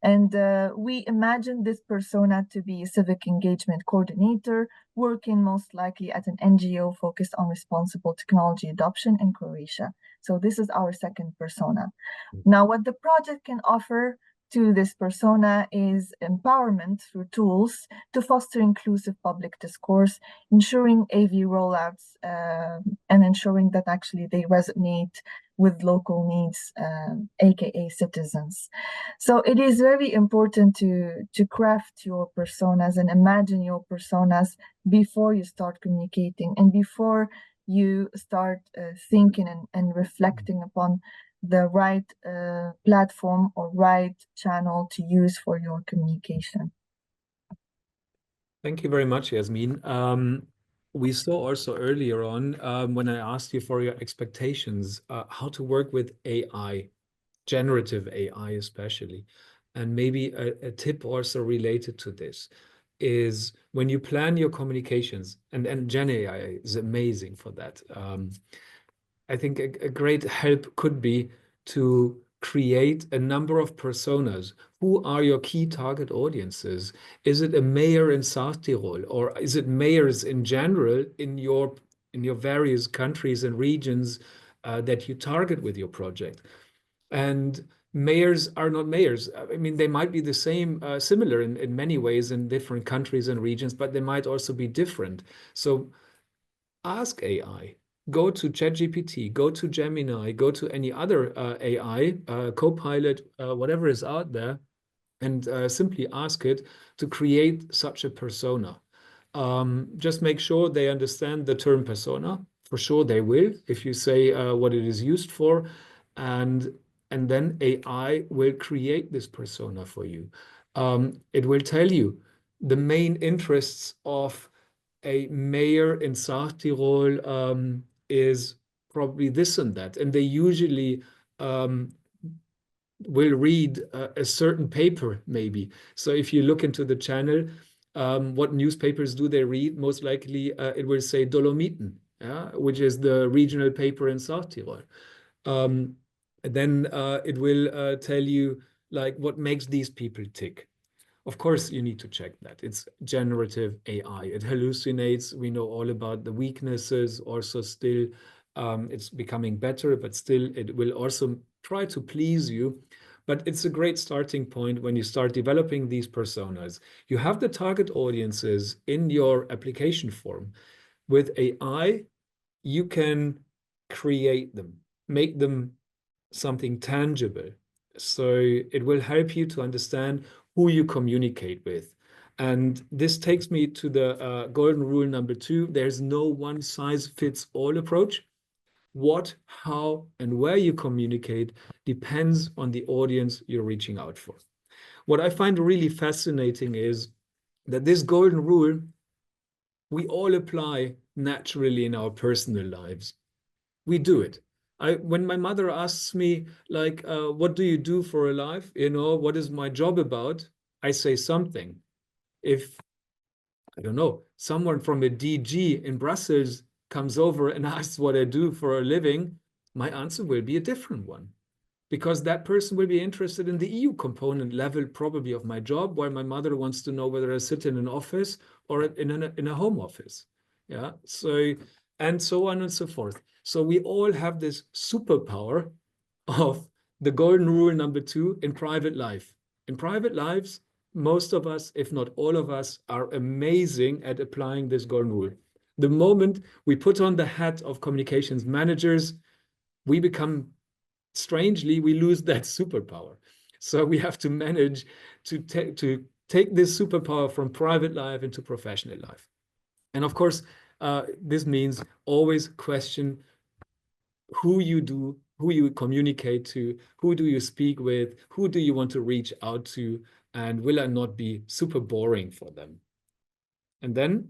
And we imagine this persona to be a civic engagement coordinator, working most likely at an NGO focused on responsible technology adoption in Croatia. So this is our second persona. Now, what the project can offer to this persona is empowerment through tools to foster inclusive public discourse, ensuring AV rollouts and ensuring that actually they resonate with local needs, aka citizens. So it is very important to craft your personas and imagine your personas before you start communicating and before you start thinking and reflecting upon the right platform or right channel to use for your communication.
Thank you very much, Yasmin. We saw also earlier on when I asked you for your expectations, how to work with AI, generative AI especially. And maybe a tip also related to this is when you plan your communications, and Gen AI is amazing for that. I think a great help could be to create a number of personas. Who are your key target audiences? Is it a mayor in South Tyrol, or is it mayors in general in your various countries and regions that you target with your project? And mayors are not mayors. I mean, they might be the same, similar in many ways in different countries and regions, but they might also be different. So ask AI, go to ChatGPT, go to Gemini, go to any other AI, Copilot, whatever is out there, and simply ask it to create such a persona. Just make sure they understand the term persona. For sure they will, if you say what it is used for, and then AI will create this persona for you. It will tell you the main interests of a mayor in South Tyrol is probably this and that, and they usually will read a certain paper, maybe. So if you look into the channel, what newspapers do they read? Most likely it will say Dolomiten, yeah, which is the regional paper in South Tyrol. Then it will tell you like what makes these people tick. Of course, you need to check that. It's generative AI. It hallucinates. We know all about the weaknesses. Also, still, it's becoming better, but still, it will also try to please you. But it's a great starting point when you start developing these personas. You have the target audiences in your application form. With AI, you can create them, make them something tangible. So it will help you to understand who you communicate with. And this takes me to the golden rule number 2. There's no one size fits all approach. What, how, and where you communicate depends on the audience you're reaching out for. What I find really fascinating is that this golden rule, we all apply naturally in our personal lives. We do it. When my mother asks me, like, what do you do for a life? You know, what is my job about? I say something. If, I don't know, someone from a DG in Brussels comes over and asks what I do for a living, my answer will be a different one, because that person will be interested in the EU component level probably of my job, while my mother wants to know whether I sit in an office or in a home office. Yeah, so, and so on and so forth. So we all have this superpower of the golden rule number 2 in private life. In private lives, most of us, if not all of us, are amazing at applying this golden rule. The moment we put on the hat of communications managers, we become, strangely, we lose that superpower. So we have to manage to take this superpower from private life into professional life. And of course, this means always question who you communicate to, who do you speak with, who do you want to reach out to, and will I not be super boring for them? And then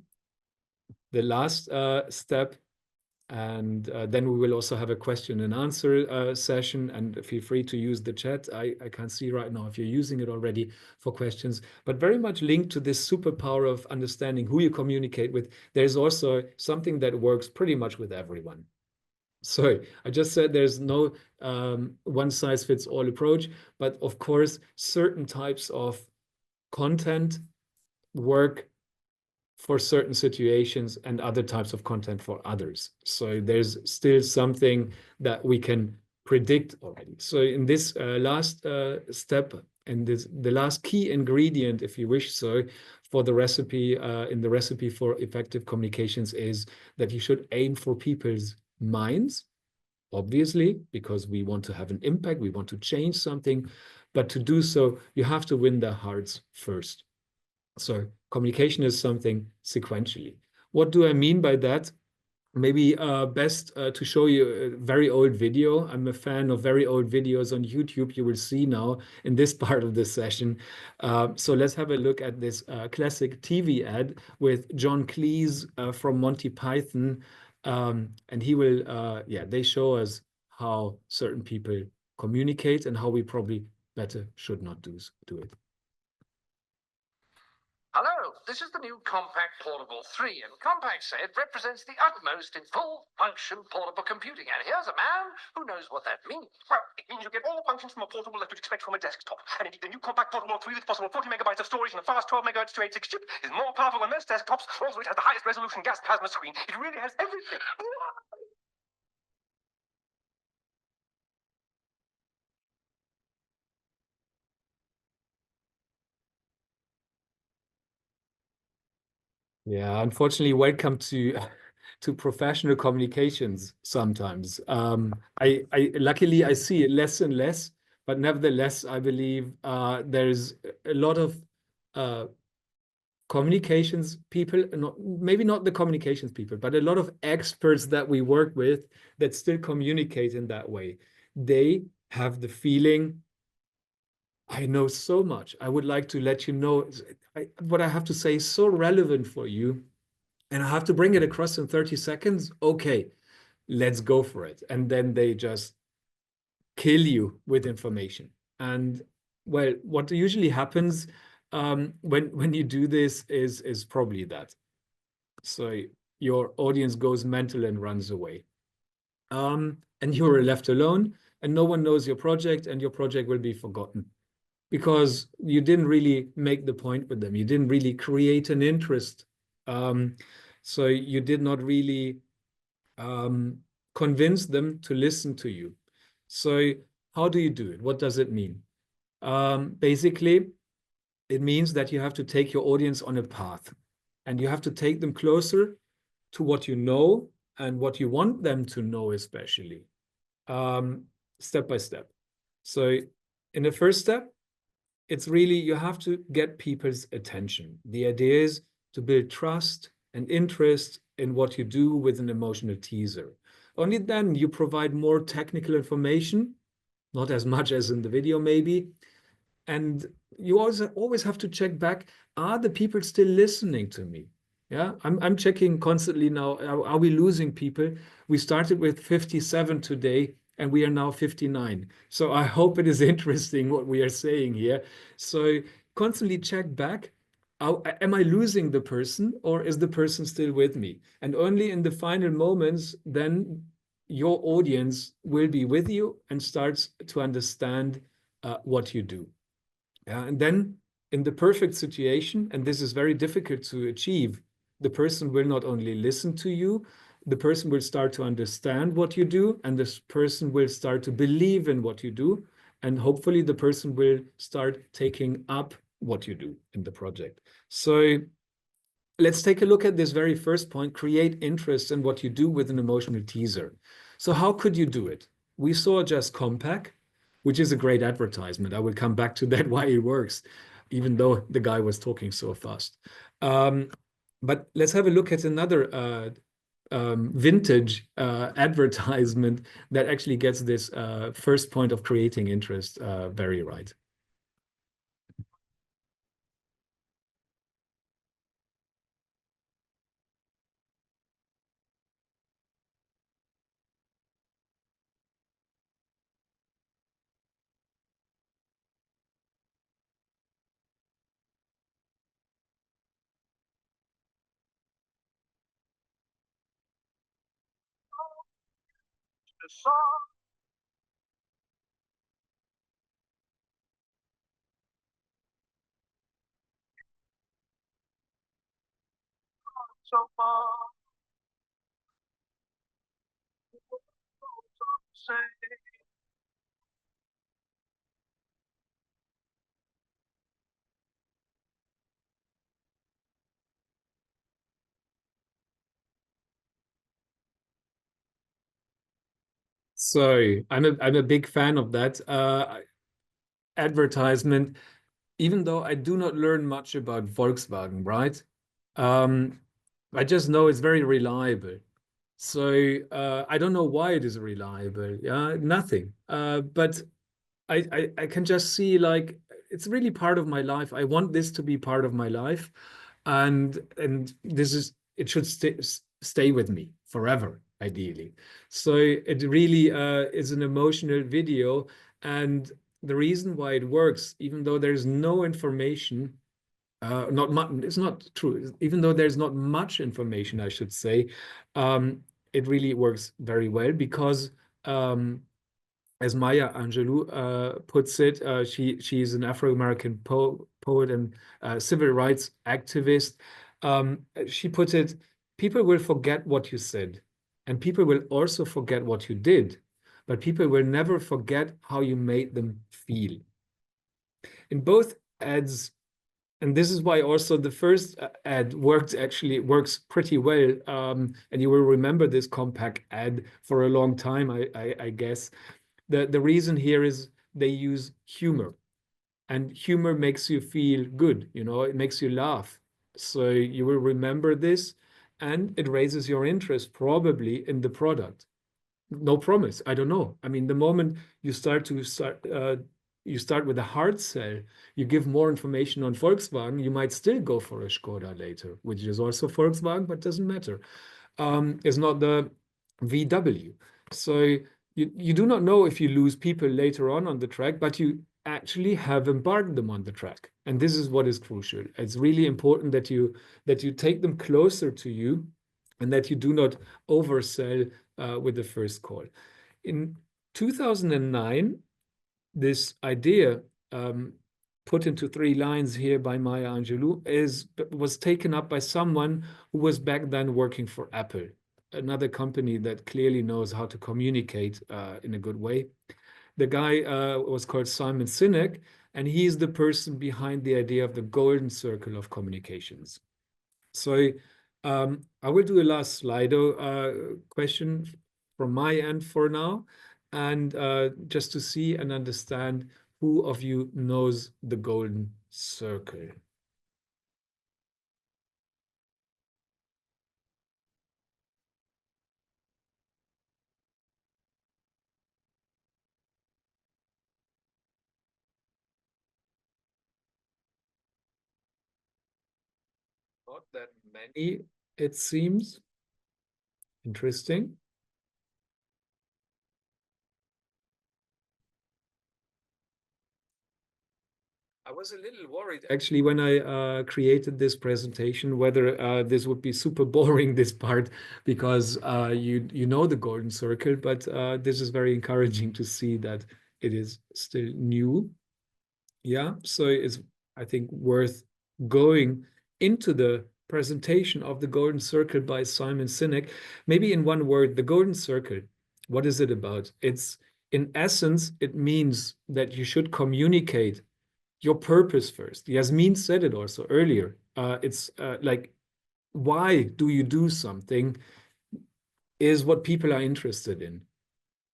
the last step, and then we will also have a question and answer session, and feel free to use the chat. I can't see right now if you're using it already for questions, but very much linked to this superpower of understanding who you communicate with. There's also something that works pretty much with everyone. So I just said there's no one size fits all approach, but of course, certain types of content work for certain situations and other types of content for others. So there's still something that we can predict already. So in this last step, and the last key ingredient, if you wish so, for the recipe, in the recipe for effective communications, is that you should aim for people's minds, obviously, because we want to have an impact, we want to change something, but to do so, you have to win their hearts first. So communication is something sequentially. What do I mean by that? Maybe best to show you a very old video. I'm a fan of very old videos on YouTube. You will see now in this part of the session. So let's have a look at this classic TV ad with John Cleese from Monty Python. And he will, they show us how certain people communicate and how we probably better should not do it.
Hello, this is the new Compact Portable 3, and Compact say it represents the utmost in full-function portable computing. And here's a man who knows what that means.
Well, it means you get all the functions from a portable that you'd expect from a desktop. And indeed, the new Compact Portable 3 with possible 40 megabytes of storage and a fast 12 megahertz 286 chip is more powerful than most desktops. Also, it has the highest resolution gas plasma screen. It really has everything.
Yeah, unfortunately, welcome to professional communications sometimes. I luckily I see it less and less, but nevertheless, I believe there's a lot of communications people, maybe not the communications people, but a lot of experts that we work with that still communicate in that way. They have the feeling, I know so much. I would like to let you know what I have to say is so relevant for you, and I have to bring it across in 30 seconds. Okay, let's go for it. And then they just kill you with information. And well, what usually happens when you do this is probably that. So your audience goes mental and runs away. And you're left alone, and no one knows your project, and your project will be forgotten, because you didn't really make the point with them. You didn't really create an interest. So you did not really convince them to listen to you. So how do you do it? What does it mean? Basically, it means that you have to take your audience on a path, and you have to take them closer to what you know and what you want them to know, especially step by step. So in the first step, it's really, you have to get people's attention. The idea is to build trust and interest in what you do with an emotional teaser. Only then you provide more technical information, not as much as in the video maybe. And you also always have to check back, are the people still listening to me? Yeah, I'm checking constantly now, are we losing people? We started with 57 today, and we are now 59. So I hope it is interesting what we are saying here. So constantly check back. Am I losing the person, or is the person still with me? And only in the final moments, then your audience will be with you and starts to understand what you do. And then in the perfect situation, and this is very difficult to achieve, the person will not only listen to you, the person will start to understand what you do, and this person will start to believe in what you do, and hopefully the person will start taking up what you do in the project. So let's take a look at this very first point, create interest in what you do with an emotional teaser. So how could you do it? We saw just Compact, which is a great advertisement. I will come back to that, why it works, even though the guy was talking so fast. But let's have a look at another vintage advertisement that actually gets this first point of creating interest very right.
The song. So far. Say.
So I'm a big fan of that advertisement, even though I do not learn much about Volkswagen, right? I just know it's very reliable. So I don't know why it is reliable. Yeah, nothing. But I can just see, like, it's really part of my life. I want this to be part of my life, and this is, it should stay with me forever, ideally. So it really is an emotional video, and the reason why it works, even though there's no information, not much, it's not true, even though there's not much information, I should say, it really works very well because as Maya Angelou puts it, she's an Afro-American poet and civil rights activist. She puts it, people will forget what you said, and people will also forget what you did, but people will never forget how you made them feel. In both ads, and this is why also the first ad works pretty well, and you will remember this Compaq ad for a long time, I guess. The reason here is they use humor, and humor makes you feel good, you know, it makes you laugh. So you will remember this, and it raises your interest probably in the product. No promise, I don't know. I mean, the moment you start with a hard sell, you give more information on Volkswagen, you might still go for a Skoda later, which is also Volkswagen, but doesn't matter. It's not the VW. So you do not know if you lose people later on the track, but you actually have embarked them on the track. And this is what is crucial. It's really important that you take them closer to you and that you do not oversell with the first call. In 2009, this idea put into 3 lines here by Maya Angelou was taken up by someone who was back then working for Apple, another company that clearly knows how to communicate in a good way. The guy was called Simon Sinek, and he's the person behind the idea of the golden circle of communications. So I will do a last Slido question from my end for now, and just to see and understand who of you knows the golden circle. Not that many, it seems. Interesting. I was a little worried actually when I created this presentation whether this would be super boring, this part, because you know the golden circle, but this is very encouraging to see that it is still new. Yeah, so it's, I think, worth going into the presentation of the golden circle by Simon Sinek. Maybe in one word, the golden circle, what is it about? It's, in essence, it means that you should communicate your purpose first. Yasmin said it also earlier. It's like, why do you do something is what people are interested in.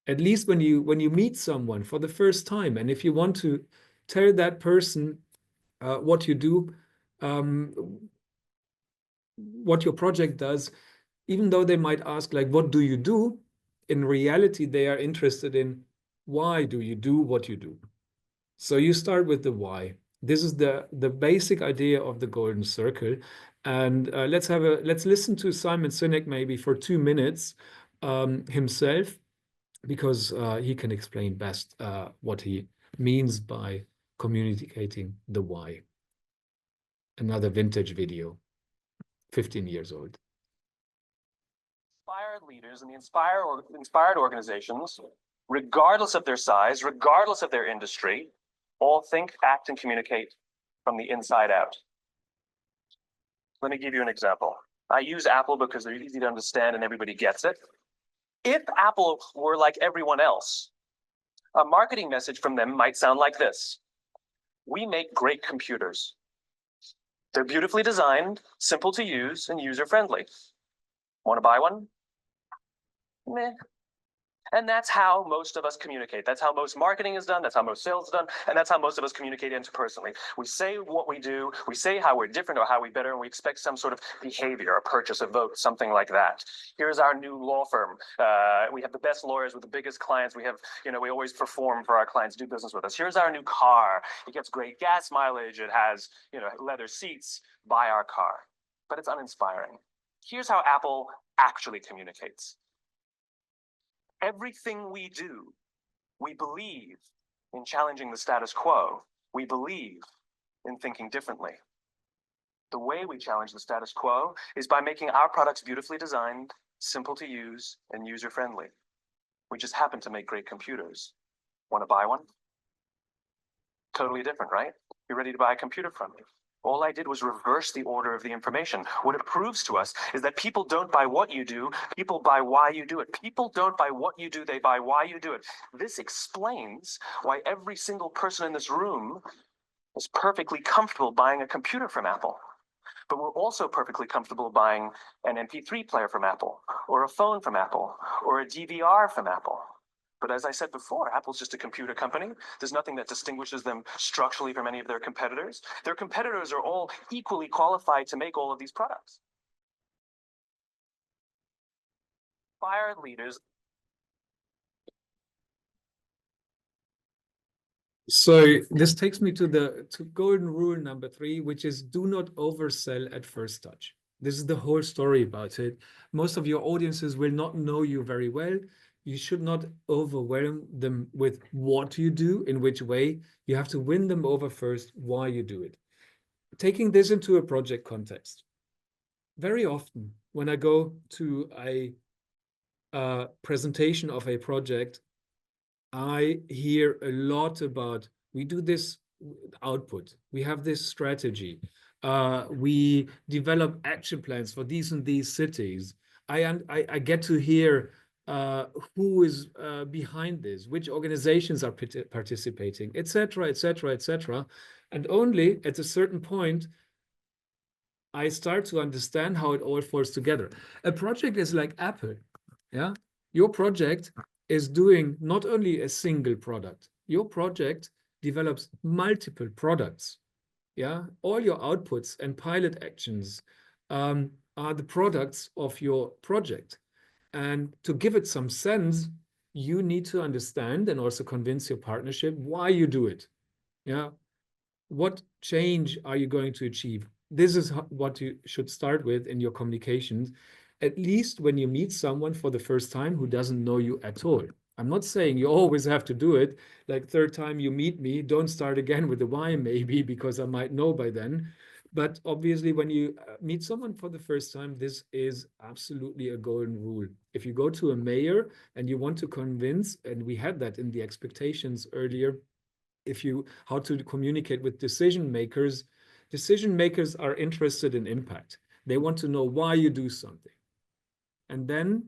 At least when you meet someone for the first time, and if you want to tell that person what you do, what your project does, even though they might ask, like, what do you do? In reality, they are interested in why do you do what you do? So you start with the why. This is the basic idea of the golden circle. And let's listen to Simon Sinek maybe for 2 minutes himself, because he can explain best what he means by communicating the why. Another vintage video, 15 years old.
Inspired leaders and the inspired organizations, regardless of their size, regardless of their industry, all think, act, and communicate from the inside out. Let me give you an example. I use Apple because they're easy to understand and everybody gets it. If Apple were like everyone else, a marketing message from them might sound like this: we make great computers. They're beautifully designed, simple to use, and user-friendly. Want to buy one? Meh. And that's how most of us communicate. That's how most marketing is done. That's how most sales is done. And that's how most of us communicate interpersonally. We say what we do. We say how we're different or how we better, and we expect some sort of behavior, a purchase, a vote, something like that. Here's our new law firm. We have the best lawyers with the biggest clients. We have, we always perform for our clients, do business with us. Here's our new car. It gets great gas mileage. It has, leather seats. Buy our car. But it's uninspiring. Here's how Apple actually communicates. Everything we do, we believe, in challenging the status quo, we believe in thinking differently. The way we challenge the status quo is by making our products beautifully designed, simple to use, and user-friendly. We just happen to make great computers. Want to buy one? Totally different, right? You're ready to buy a computer from me. All I did was reverse the order of the information. What it proves to us is that people don't buy what you do, people buy why you do it. People don't buy what you do, they buy why you do it. This explains why every single person in this room is perfectly comfortable buying a computer from Apple. But we're also perfectly comfortable buying an MP3 player from Apple, or a phone from Apple, or a DVR from Apple. But as I said before, Apple's just a computer company. There's nothing that distinguishes them structurally from any of their competitors. Their competitors are all equally qualified to make all of these products. Fire leaders.
So this takes me to golden rule number 3, which is do not oversell at first touch. This is the whole story about it. Most of your audiences will not know you very well. You should not overwhelm them with what you do, in which way. You have to win them over first, why you do it. Taking this into a project context. Very often when I go to a presentation of a project, I hear a lot about, we do this output, we have this strategy, we develop action plans for these and these cities. I get to hear who is behind this, which organizations are participating, etc., etc., etc. And only at a certain point, I start to understand how it all falls together. A project is like Apple, yeah? Your project is doing not only a single product. Your project develops multiple products. Yeah, all your outputs and pilot actions are the products of your project. And to give it some sense, you need to understand and also convince your partnership why you do it. Yeah, what change are you going to achieve? This is what you should start with in your communications, at least when you meet someone for the first time who doesn't know you at all. I'm not saying you always have to do it. Like third time you meet me, don't start again with the why maybe, because I might know by then. But obviously when you meet someone for the first time, this is absolutely a golden rule. If you go to a mayor and you want to convince, and we had that in the expectations earlier, how to communicate with decision makers are interested in impact. They want to know why you do something. And then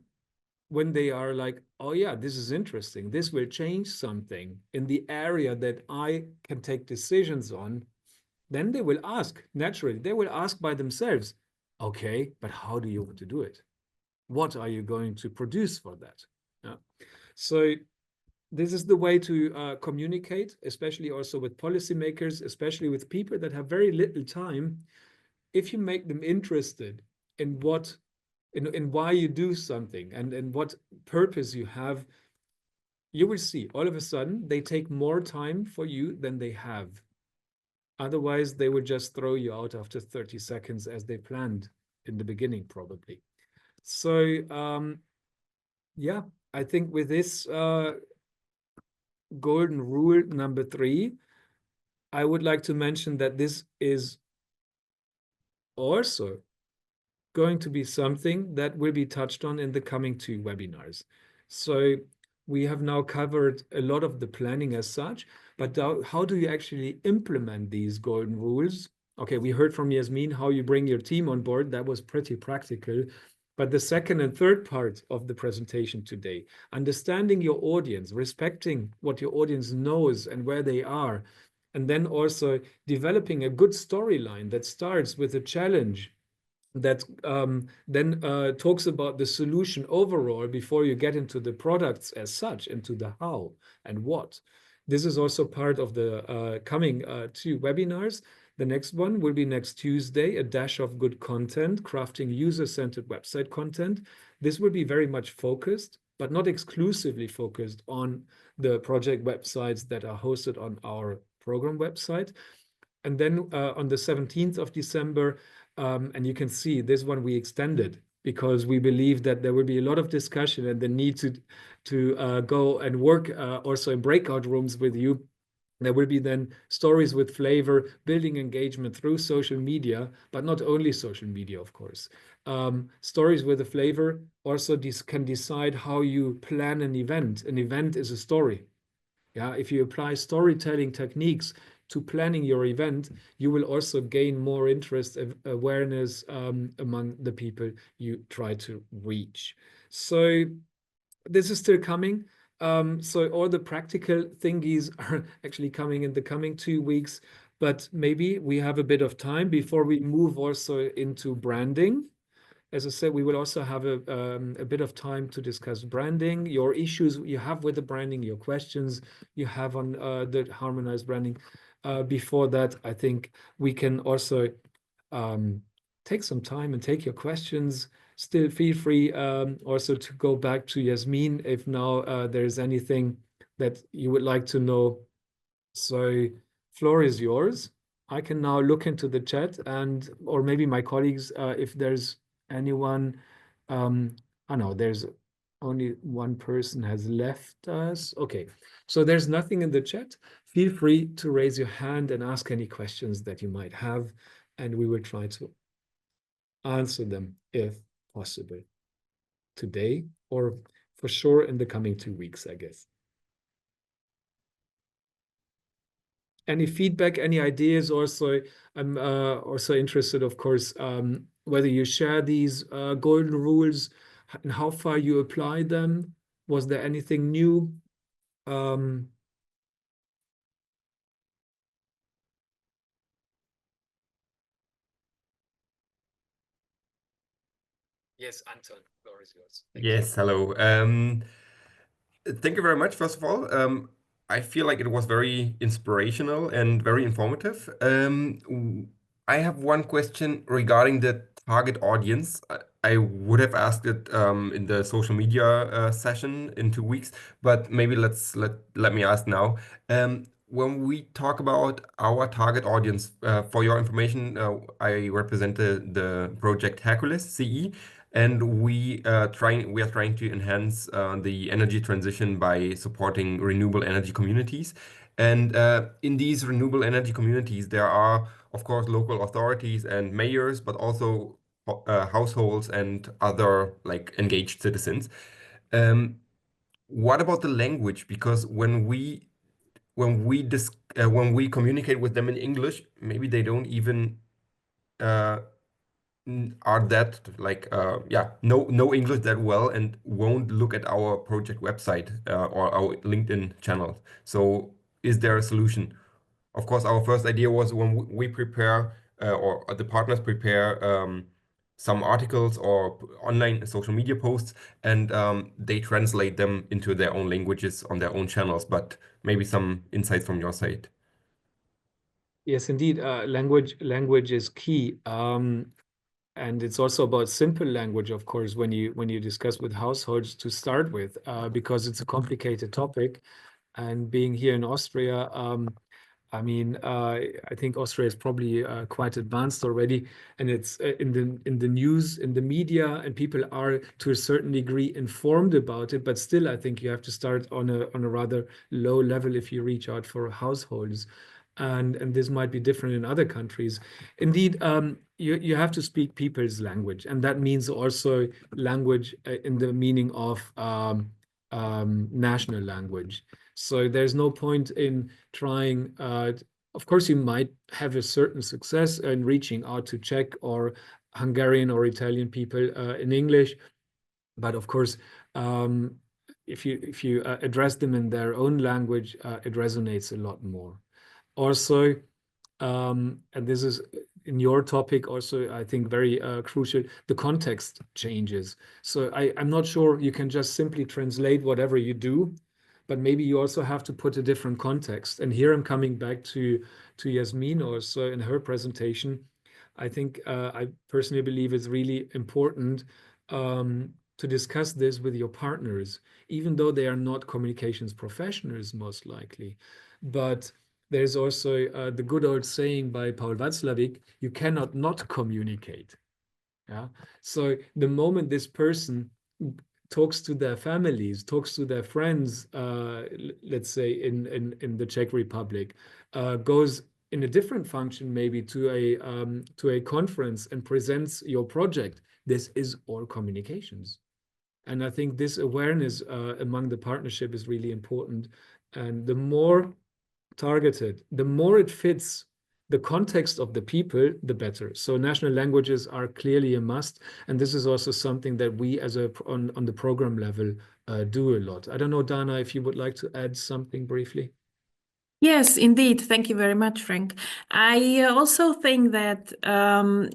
when they are like, oh yeah, this is interesting, this will change something in the area that I can take decisions on, then they will ask, naturally, they will ask by themselves, okay, but how do you want to do it? What are you going to produce for that? Yeah. So this is the way to communicate, especially also with policymakers, especially with people that have very little time. If you make them interested in why you do something and what purpose you have, you will see all of a sudden they take more time for you than they have. Otherwise, they will just throw you out after 30 seconds as they planned in the beginning, probably. So, yeah, I think with this golden rule number 3, I would like to mention that this is also going to be something that will be touched on in the coming 2 webinars. So we have now covered a lot of the planning as such, but how do you actually implement these golden rules? Okay, we heard from Yasmin how you bring your team on board. That was pretty practical. But the second and third part of the presentation today, understanding your audience, respecting what your audience knows and where they are, and then also developing a good storyline that starts with a challenge that then talks about the solution overall before you get into the products as such, into the how and what. This is also part of the coming 2 webinars. The next one will be next Tuesday, a dash of good content, crafting user-centered website content. This will be very much focused, but not exclusively focused on the project websites that are hosted on our program website. And then on the 17th of December, and you can see this one we extended because we believe that there will be a lot of discussion and the need to go and work also in breakout rooms with you. There will be then stories with flavor, building engagement through social media, but not only social media, of course. Stories with a flavor also can decide how you plan an event. An event is a story. Yeah, if you apply storytelling techniques to planning your event, you will also gain more interest and awareness among the people you try to reach. So this is still coming. So all the practical thingies are actually coming in the coming 2 weeks, but maybe we have a bit of time before we move also into branding. As I said, we will also have a bit of time to discuss branding, your issues you have with the branding, your questions you have on the harmonized branding. Before that, I think we can also take some time and take your questions. Still feel free also to go back to Yasmin if now there's anything that you would like to know. So floor is yours. I can now look into the chat and, or maybe my colleagues, if there's anyone, I know there's only one person has left us. Okay, so there's nothing in the chat. Feel free to raise your hand and ask any questions that you might have, and we will try to answer them if possible today, or for sure in the coming 2 weeks, I guess. Any feedback, any ideas? Also, I'm also interested, of course, whether you share these golden rules and how far you apply them. Was there anything new? Yes, Anton, floor is yours.
Yes, hello. Thank you very much, first of all. I feel like it was very inspirational and very informative. I have one question regarding the target audience. I would have asked it in the social media session in 2 weeks, but maybe let me ask now. When we talk about our target audience, for your information, I represent the project Hercules CE, and we are trying to enhance the energy transition by supporting renewable energy communities. And in these renewable energy communities, there are, of course, local authorities and mayors, but also households and other like engaged citizens. What about the language? Because when we communicate with them in English, maybe they don't even uh, are that like know English that well and won't look at our project website or our LinkedIn channel. So is there a solution? Of course, our first idea was when we prepare or the partners prepare some articles or online social media posts, and they translate them into their own languages on their own channels. But maybe some insights from your side.
Yes, indeed. Language is key. And it's also about simple language, of course, when you discuss with households to start with, because it's a complicated topic. And being here in Austria, I mean, I think Austria is probably quite advanced already, and it's in the news, in the media, and people are to a certain degree informed about it. But still, I think you have to start on a rather low level if you reach out for households. And this might be different in other countries. Indeed, you have to speak people's language, and that means also language in the meaning of national language. So there's no point in trying. Of course, you might have a certain success in reaching out to Czech or Hungarian or Italian people in English, but of course, if you address them in their own language, it resonates a lot more. Also, and this is in your topic also, I think, very crucial, the context changes. So I'm not sure you can just simply translate whatever you do, but maybe you also have to put a different context. And here I'm coming back to Yasmin also in her presentation. I think I personally believe it's really important to discuss this with your partners, even though they are not communications professionals, most likely. But there's also the good old saying by Paul Watzlawick, you cannot not communicate. Yeah. So the moment this person talks to their families, talks to their friends, let's say in the Czech Republic, goes in a different function maybe to a conference and presents your project. This is all communications. And I think this awareness among the partnership is really important. And the more targeted, the more it fits the context of the people, the better. So national languages are clearly a must. And this is also something that we as on the program level do a lot. I don't know, Dana, if you would like to add something briefly.
Yes, indeed. Thank you very much, Frank. I also think that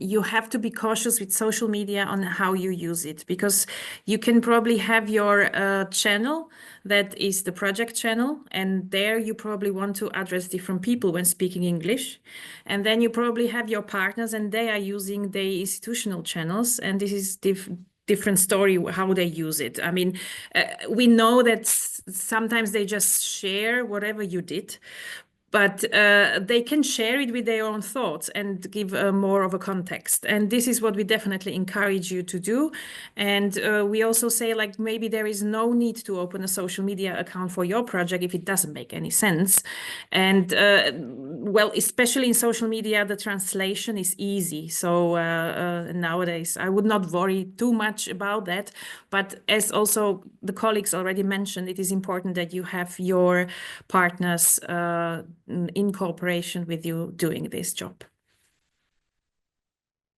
you have to be cautious with social media on how you use it, because you can probably have your channel that is the project channel, and there you probably want to address different people when speaking English. And then you probably have your partners, and they are using the institutional channels, and this is different story how they use it. I mean, we know that sometimes they just share whatever you did, but they can share it with their own thoughts and give more of a context. And this is what we definitely encourage you to do. And we also say, like, maybe there is no need to open a social media account for your project if it doesn't make any sense. And well, especially in social media, the translation is easy. So nowadays, I would not worry too much about that. But as also the colleagues already mentioned, it is important that you have your partners in cooperation with you doing this job.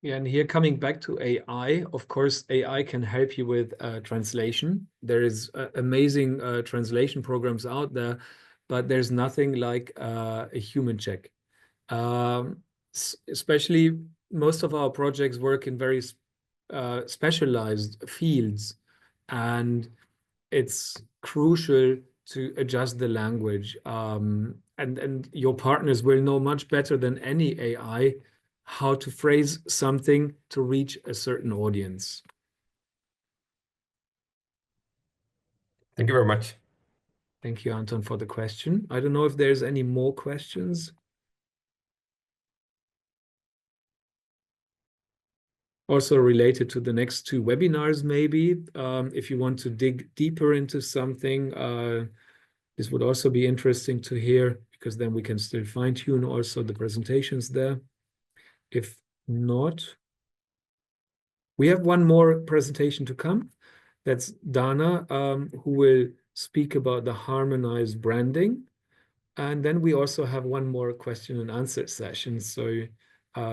Yeah, and here coming back to AI, of course, AI can help you with translation. There is amazing translation programs out there, but there's nothing like a human check. Especially most of our projects work in very specialized fields, and it's crucial to adjust the language. And your partners will know much better than any AI how to phrase something to reach a certain audience.
Thank you very much.
Thank you, Anton, for the question. I don't know if there's any more questions. Also related to the next two webinars, maybe, if you want to dig deeper into something, this would also be interesting to hear, because then we can still fine-tune also the presentations there. If not, we have one more presentation to come. That's Dana, who will speak about the harmonized branding. And then we also have one more question and answer session. So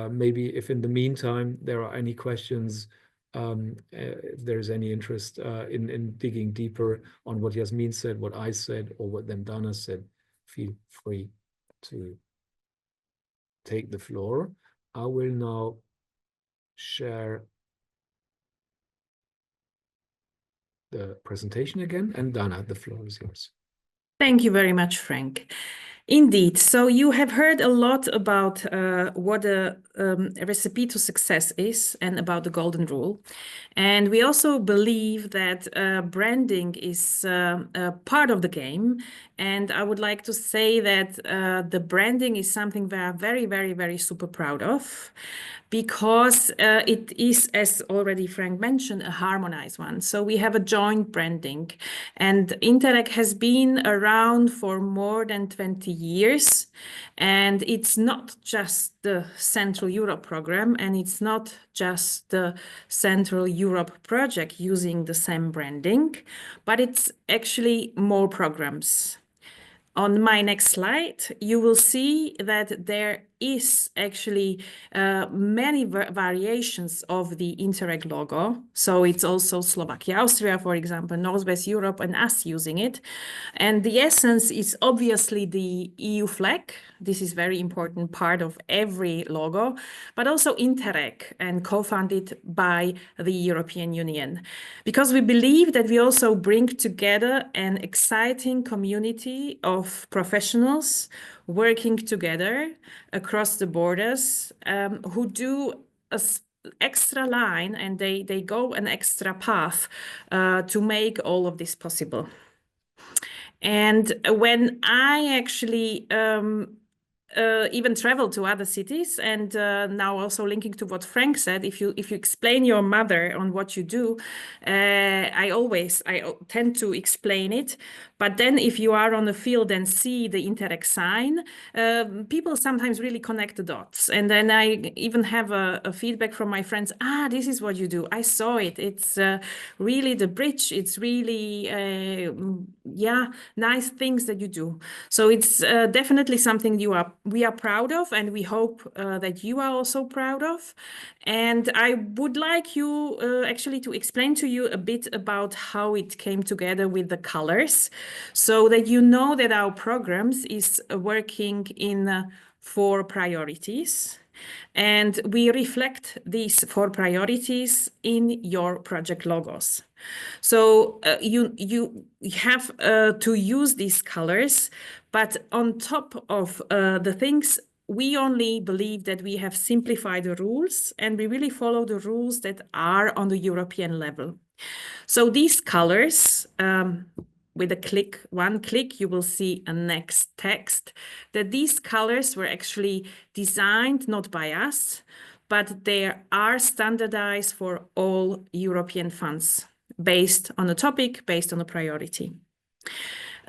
maybe if in the meantime there are any questions, if there's any interest in digging deeper on what Yasmin said, what I said, or what then Dana said, feel free to take the floor. I will now share the presentation again, and Dana, the floor is yours.
Thank you very much, Frank. Indeed. So you have heard a lot about what a recipe to success is and about the golden rule. And we also believe that branding is part of the game. And I would like to say that the branding is something we are very, very, very super proud of, because it is, as already Frank mentioned, a harmonized one. So we have a joint branding, and Interreg has been around for more than 20 years. And it's not just the Central Europe program, and it's not just the Central Europe project using the same branding, but it's actually more programs. On my next slide, you will see that there is actually many variations of the Interreg logo. So it's also Slovakia, Austria, for example, Northwest Europe, and us using it. And the essence is obviously the EU flag. This is very important part of every logo, but also Interreg, and co-funded by the European Union. Because we believe that we also bring together an exciting community of professionals working together across the borders, who do an extra line, and they go an extra path to make all of this possible. And when I actually even traveled to other cities, and now also linking to what Frank said, if you explain your mother on what you do, I tend to explain it. But then if you are on the field and see the Interreg sign, people sometimes really connect the dots. And then I even have a feedback from my friends, this is what you do. I saw it. It's really the bridge. It's really, nice things that you do. So it's definitely something we are proud of, and we hope that you are also proud of. And I would like you actually to explain to you a bit about how it came together with the colors, so that you know that our programs is working in 4 priorities. And we reflect these 4 priorities in your project logos. So you have to use these colors, but on top of the things, we only believe that we have simplified the rules, and we really follow the rules that are on the European level. So these colors, with one click, you will see a next text, that these colors were actually designed not by us, but they are standardized for all European funds, based on a topic, based on a priority.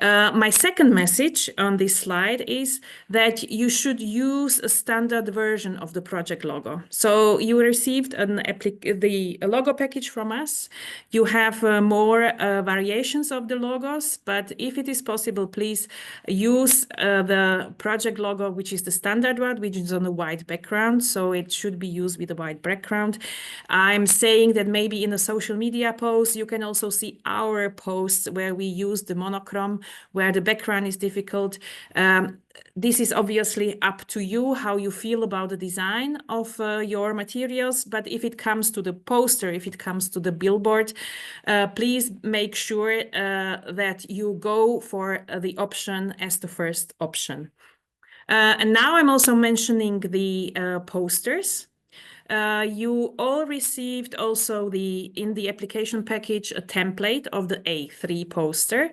My second message on this slide is that you should use a standard version of the project logo. So you received the logo package from us. You have more variations of the logos, but if it is possible, please use the project logo, which is the standard one, which is on a white background. So it should be used with a white background. I'm saying that maybe in a social media post, you can also see our posts where we use the monochrome, where the background is difficult. This is obviously up to you, how you feel about the design of your materials. But if it comes to the poster, if it comes to the billboard, please make sure that you go for the option as the first option. And now I'm also mentioning the posters. You all received also in the application package a template of the A3 poster.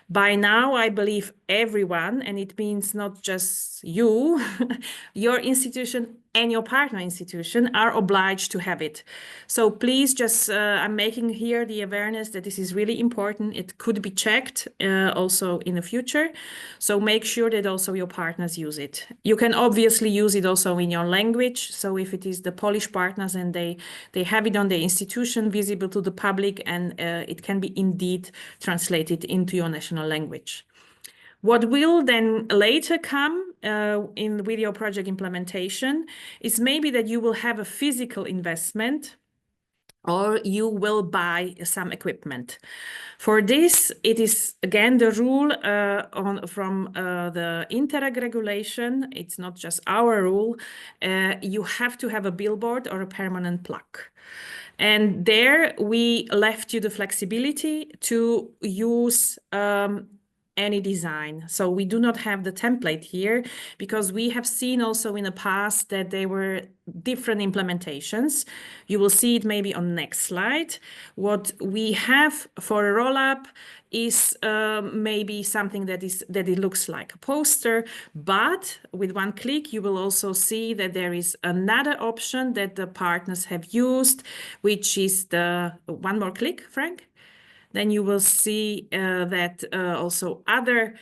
By now, I believe everyone, and it means not just you, your institution and your partner institution are obliged to have it. So please just, I'm making here the awareness that this is really important. It could be checked also in the future. So make sure that also your partners use it. You can obviously use it also in your language. So if it is the Polish partners and they have it on the institution, visible to the public, and it can be indeed translated into your national language. What will then later come with your project implementation is maybe that you will have a physical investment, or you will buy some equipment. For this, it is again the rule from the Interreg regulation. It's not just our rule. You have to have a billboard or a permanent plaque. And there we left you the flexibility to use any design. So we do not have the template here, because we have seen also in the past that there were different implementations. You will see it maybe on next slide. What we have for a roll-up is maybe something that it looks like a poster, but with one click you will also see that there is another option that the partners have used, which is the one more click, Frank. Then you will see that also other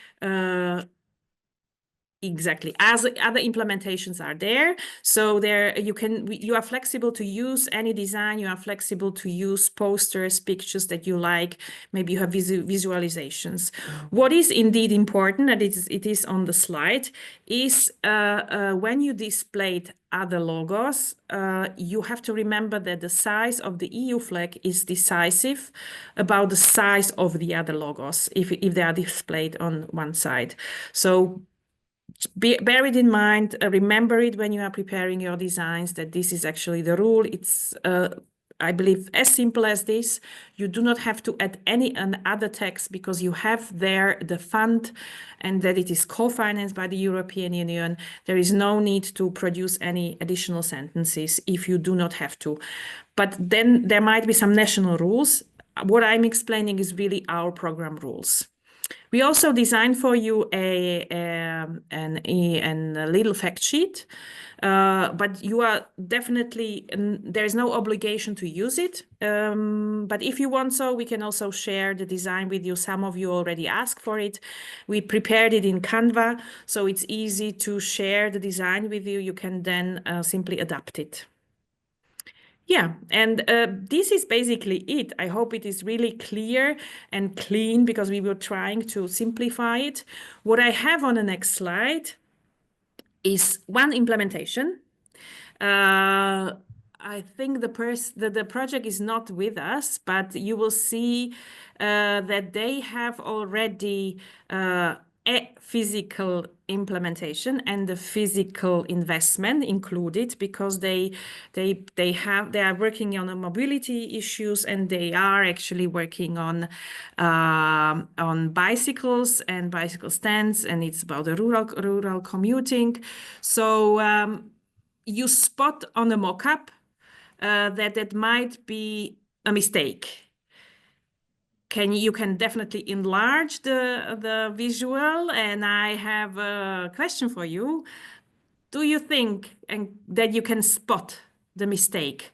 other implementations are there. So there you are flexible to use any design. You are flexible to use posters, pictures that you like. Maybe you have visualizations. What is indeed important, and it is on the slide, is when you displayed other logos, you have to remember that the size of the EU flag is decisive about the size of the other logos if they are displayed on one side. So bear it in mind, remember it when you are preparing your designs, that this is actually the rule. It's, I believe, as simple as this. You do not have to add any other text, because you have there the fund and that it is co-financed by the European Union. There is no need to produce any additional sentences if you do not have to. But then there might be some national rules. What I'm explaining is really our program rules. We also designed for you a little fact sheet, but you are definitely, there is no obligation to use it. But if you want so, we can also share the design with you. Some of you already asked for it. We prepared it in Canva, so it's easy to share the design with you. You can then simply adapt it. Yeah, and this is basically it. I hope it is really clear and clean because we were trying to simplify it. What I have on the next slide is one implementation. I think the project is not with us, but you will see that they have already a physical implementation and the physical investment included because they are working on the mobility issues and they are actually working on bicycles and bicycle stands, and it's about the rural commuting. So you spot on a mock-up that might be a mistake. You can definitely enlarge the visual, and I have a question for you. Do you think that you can spot the mistake?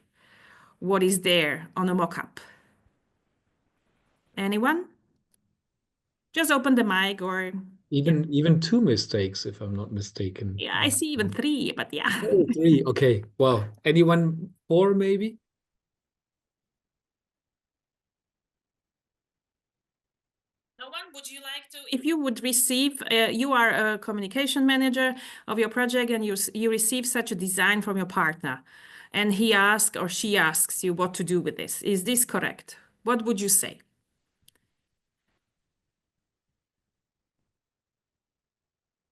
What is there on a mock-up? Anyone? Just open the mic or...
Even two mistakes, if I'm not mistaken.
Yeah, I see even three, but yeah.
Oh, three. Okay. Wow. Anyone four maybe?
No one? Would you like to, if you would receive, you are a communication manager of your project and you receive such a design from your partner and he asks or she asks you what to do with this. Is this correct? What would you say?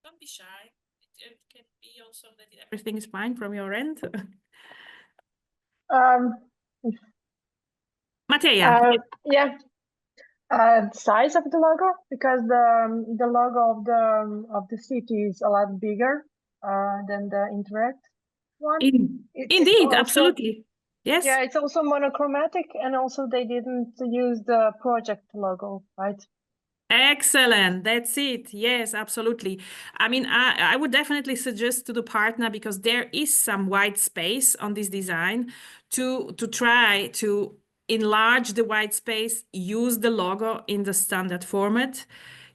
Don't be shy. It can be also that everything is fine from your end. Mateja.
Yeah. Size of the logo, because the logo of the city is a lot bigger than the Interreg one.
Indeed,
also,
absolutely. Yes.
Yeah, it's also monochromatic, and also they didn't use the project logo, right?
Excellent. That's it. Yes, absolutely. I mean, I would definitely suggest to the partner, because there is some white space on this design, to try to enlarge the white space, use the logo in the standard format,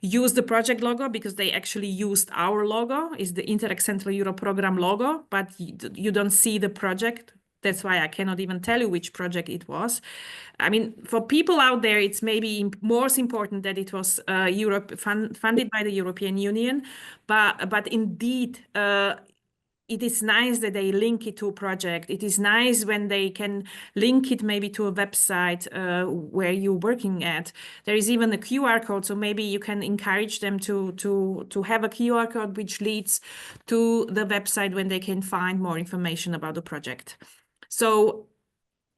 use the project logo, because they actually used our logo, is the Interreg Central Europe program logo, but you don't see the project. That's why I cannot even tell you which project it was. I mean, for people out there, it's maybe more important that it was funded by the European Union, but indeed, it is nice that they link it to a project. It is nice when they can link it maybe to a website where you're working at. There is even a QR code, so maybe you can encourage them to have a QR code which leads to the website when they can find more information about the project. So,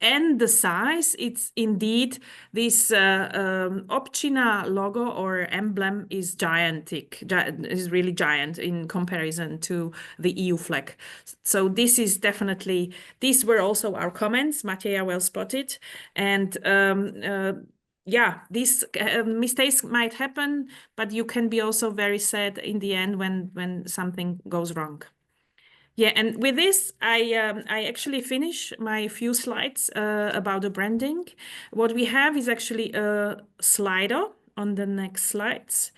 and the size, it's indeed this Občina logo or emblem is gigantic, is really giant in comparison to the EU flag. So this is definitely, these were also our comments, Mateja, well spotted. And yeah, these mistakes might happen, but you can be also very sad in the end when something goes wrong. Yeah, and with this, I actually finish my few slides about the branding. What we have is actually a Slido on the next slides.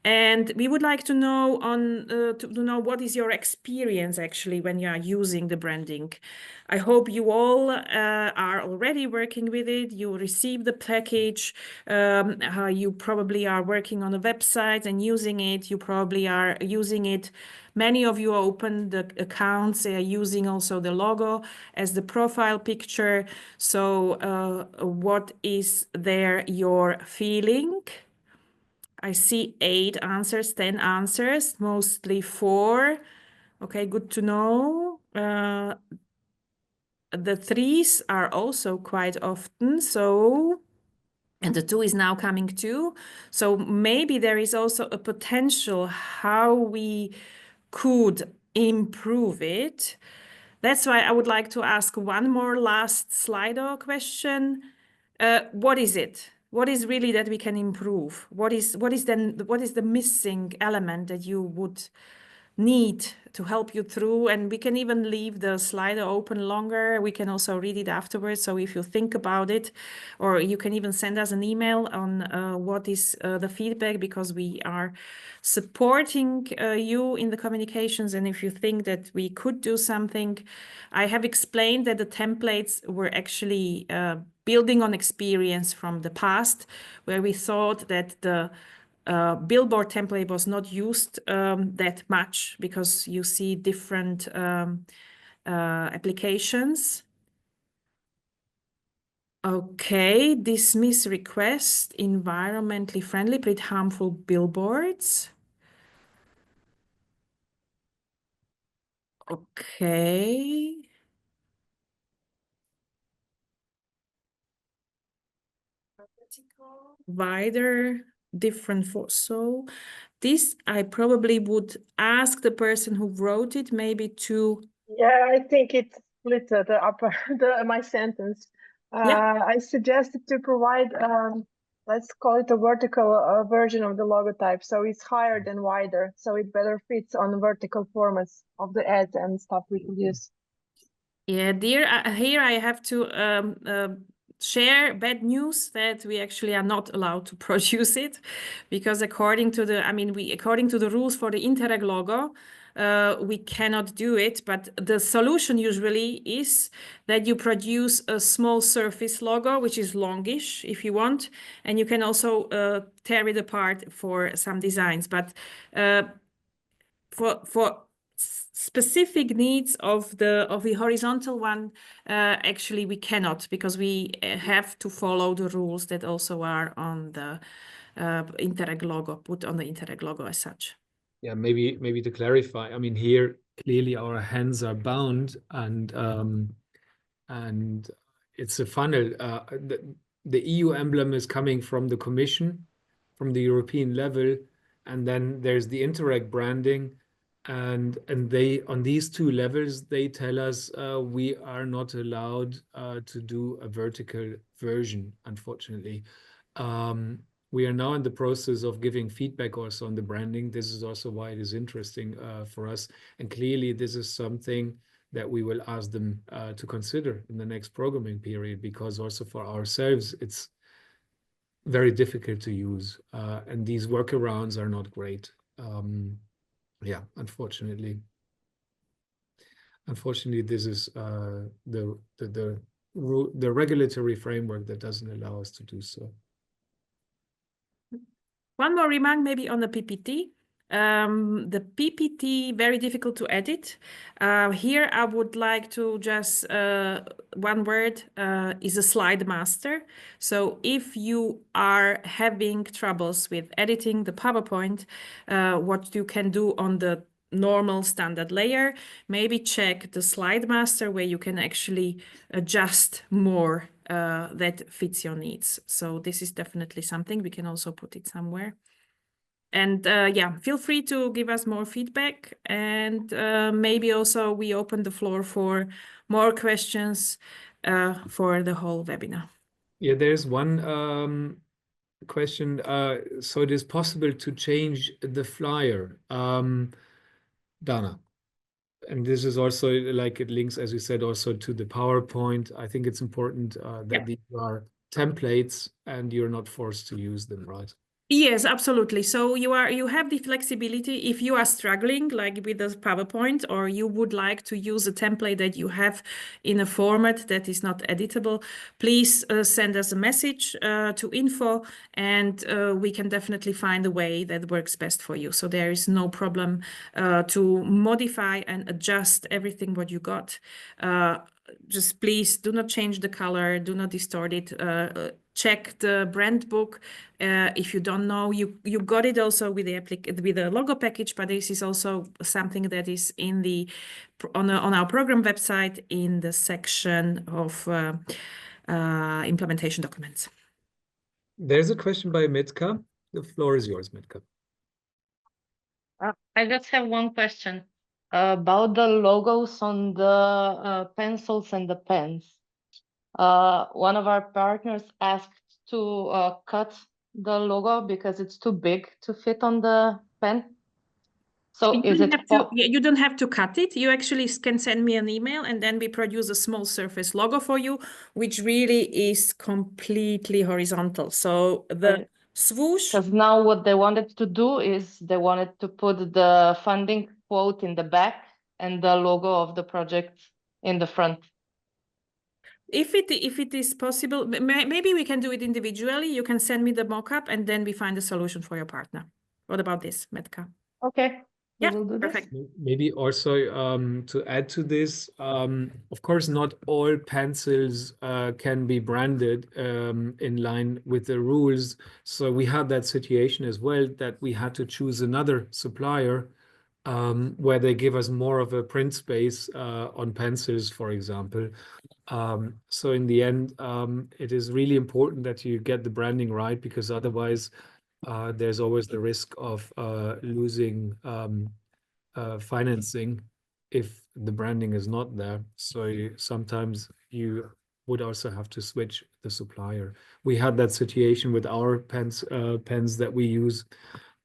And we would like to know to know what is your experience actually when you are using the branding. I hope you all are already working with it. You receive the package. You probably are working on a website and using it. You probably are using it. Many of you open the accounts. They are using also the logo as the profile picture. So what is there your feeling? I see 8 answers, 10 answers, mostly 4. Okay, good to know. The 3s are also quite often, so, and the 2 is now coming too. So maybe there is also a potential how we could improve it. That's why I would like to ask one more last Slido question. What is it? what is really that we can improve? What is the missing element that you would need to help you through? And we can even leave the slider open longer. We can also read it afterwards. So if you think about it, or you can even send us an email on what is the feedback, because we are supporting you in the communications. And if you think that we could do something, I have explained that the templates were actually building on experience from the past, where we thought that the billboard template was not used that much, because you see different applications. Okay, dismiss request, environmentally friendly but harmful billboards. Okay. Wider, different for so this I probably would ask the person who wrote it maybe to.
Yeah, I think it split the upper my sentence.
Yeah.
I suggested to provide let's call it a vertical version of the logotype, so it's higher than wider, so it better fits on vertical formats of the ads and stuff we could use.
Yeah, dear, here I have to share bad news that we actually are not allowed to produce it, because according to the rules for the Interreg logo, we cannot do it. But the solution usually is that you produce a small surface logo, which is longish if you want, and you can also tear it apart for some designs. But for specific needs of the horizontal one, actually we cannot, because we have to follow the rules that also are on the Interreg logo, put on the Interreg logo as such.
Yeah, maybe to clarify, I mean, here clearly our hands are bound, and it's a funnel. The EU emblem is coming from the Commission, from the European level, and then there's the Interreg branding, and they, on these two levels, they tell us we are not allowed to do a vertical version, unfortunately. We are now in the process of giving feedback also on the branding. This is also why it is interesting for us. And clearly, this is something that we will ask them to consider in the next programming period, because also for ourselves, it's very difficult to use. And these workarounds are not great. Yeah, unfortunately. Unfortunately, this is the regulatory framework that doesn't allow us to do so.
One more remark maybe on the PPT. The PPT, very difficult to edit. Here I would like to just, one word is a slide master. So if you are having troubles with editing the PowerPoint, what you can do on the normal standard layer, maybe check the slide master, where you can actually adjust more that fits your needs. So this is definitely something. We can also put it somewhere. And yeah, feel free to give us more feedback, and maybe also we open the floor for more questions for the whole webinar.
Yeah, there's one question. So it is possible to change the flyer, Dana. And this is also, like, it links, as you said, also to the PowerPoint. I think it's important that these are templates and you're not forced to use them, right?
Yes, absolutely. So you have the flexibility if you are struggling like with the PowerPoint, or you would like to use a template that you have in a format that is not editable, please send us a message to info, and we can definitely find a way that works best for you. So there is no problem to modify and adjust everything what you got. Just please do not change the color, do not distort it. Check the brand book. If you don't know, you got it also with the logo package, but this is also something that is in the on our program website in the section of implementation documents.
There's a question by Mitka. The floor is yours, Mitka.
I just have one question about the logos on the pencils and the pens. One of our partners asked to cut the logo because it's too big to fit on the pen? So
You
is
don't
it
have to, you don't have to cut it. You actually can send me an email and then we produce a small surface logo for you, which really is completely horizontal. So the swoosh.
Because now what they wanted to do is they wanted to put the funding quote in the back and the logo of the project in the front.
If it is possible, maybe we can do it individually. You can send me the mock-up and then we find a solution for your partner. What about this, Metka?
Okay. We
Yeah,
will do this.
perfect.
Maybe also to add to this, of course, not all pencils can be branded in line with the rules. So we had that situation as well, that we had to choose another supplier where they give us more of a print space on pencils, for example. So in the end, it is really important that you get the branding right, because otherwise there's always the risk of losing financing if the branding is not there. So sometimes you would also have to switch the supplier. We had that situation with our pens that we use,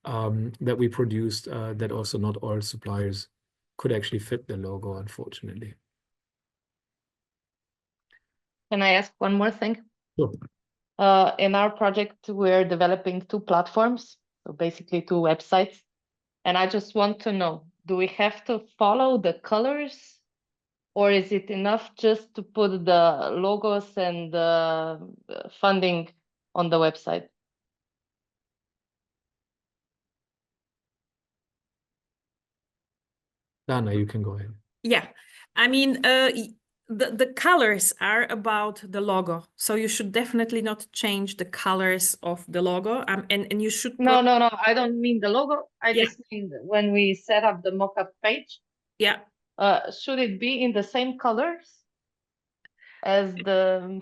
that we produced, that also not all suppliers could actually fit the logo, unfortunately.
Can I ask one more thing?
Sure.
In our project, we're developing 2 platforms, so basically 2 websites. And I just want to know, do we have to follow the colors, or is it enough just to put the logos and the funding on the website?
Dana, you can go ahead.
Yeah, I mean, the colors are about the logo, so you should definitely not change the colors of the logo. And you should
No, I don't mean the logo. I just mean when we set up the mockup page.
Yeah.
Should it be in the same colors as the?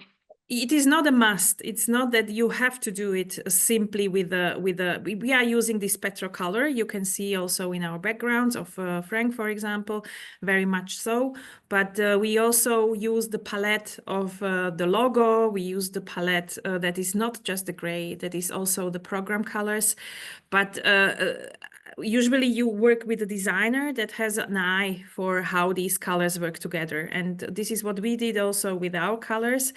It is not a must. It's not that you have to do it simply with a. We are using this petro color. You can see also in our backgrounds of Frank, for example, very much so. But we also use the palette of the logo. We use the palette that is not just the gray, that is also the program colors. But usually you work with a designer that has an eye for how these colors work together. And this is what we did also with our colors.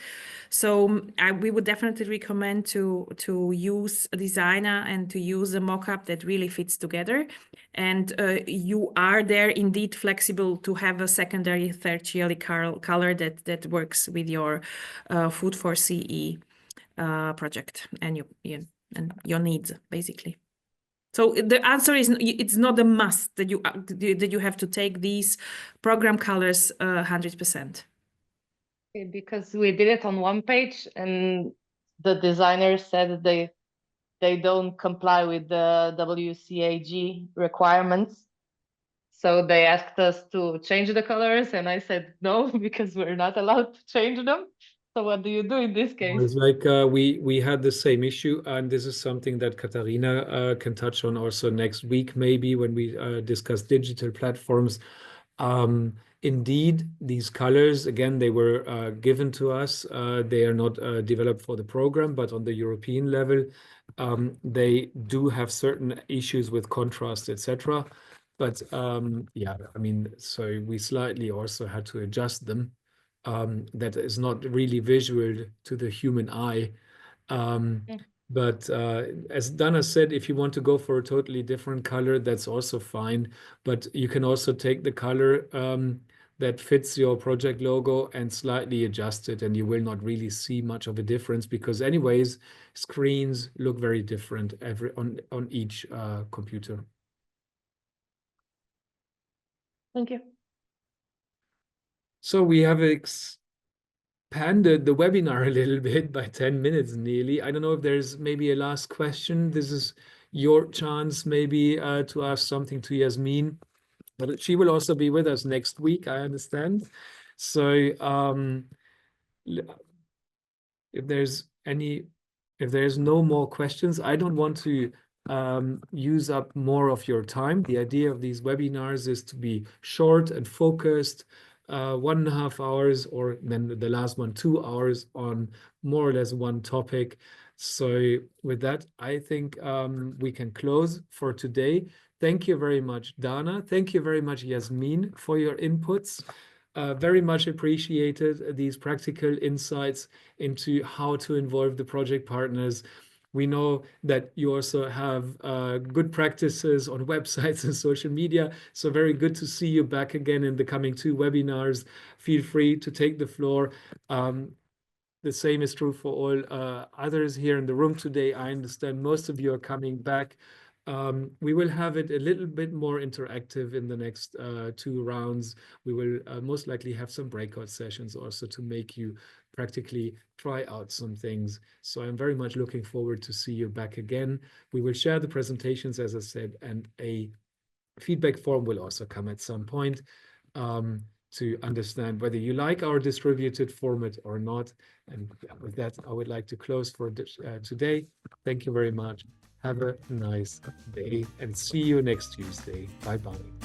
So we would definitely recommend to use a designer and to use a mock-up that really fits together. And you are there indeed flexible to have a secondary, tertiary color that works with your Food for CE project and your needs, basically. So the answer is it's not a must that you have to take these program colors 100%.
Because we did it on one page and the designer said they don't comply with the WCAG requirements. So they asked us to change the colors and I said no, because we're not allowed to change them. So what do you do in this case?
It's like we had the same issue, and this is something that Katharina can touch on also next week, maybe when we discuss digital platforms. Indeed, these colors, again, they were given to us. They are not developed for the program, but on the European level, they do have certain issues with contrast, etc. But yeah, I mean, so we slightly also had to adjust them. That is not really visual to the human eye. But as Dana said, if you want to go for a totally different color, that's also fine. But you can also take the color that fits your project logo and slightly adjust it, and you will not really see much of a difference, because anyways, screens look very different on each computer.
Thank you.
So we have expanded the webinar a little bit by 10 minutes nearly. I don't know if there's maybe a last question. This is your chance maybe to ask something to Yasmin, but she will also be with us next week, I understand. So if there's no more questions, I don't want to use up more of your time. The idea of these webinars is to be short and focused, 1.5 hours, or then the last one 2 hours on more or less one topic. So with that, I think we can close for today. Thank you very much, Dana. Thank you very much, Yasmin, for your inputs. Very much appreciated these practical insights into how to involve the project partners. We know that you also have good practices on websites and social media. So very good to see you back again in the coming 2 webinars. Feel free to take the floor. The same is true for all others here in the room today. I understand most of you are coming back. We will have it a little bit more interactive in the next 2 rounds. We will most likely have some breakout sessions also to make you practically try out some things. So I'm very much looking forward to see you back again. We will share the presentations, as I said, and a feedback form will also come at some point to understand whether you like our distributed format or not. And with that, I would like to close for today. Thank you very much. Have a nice day and see you next Tuesday. Bye-bye.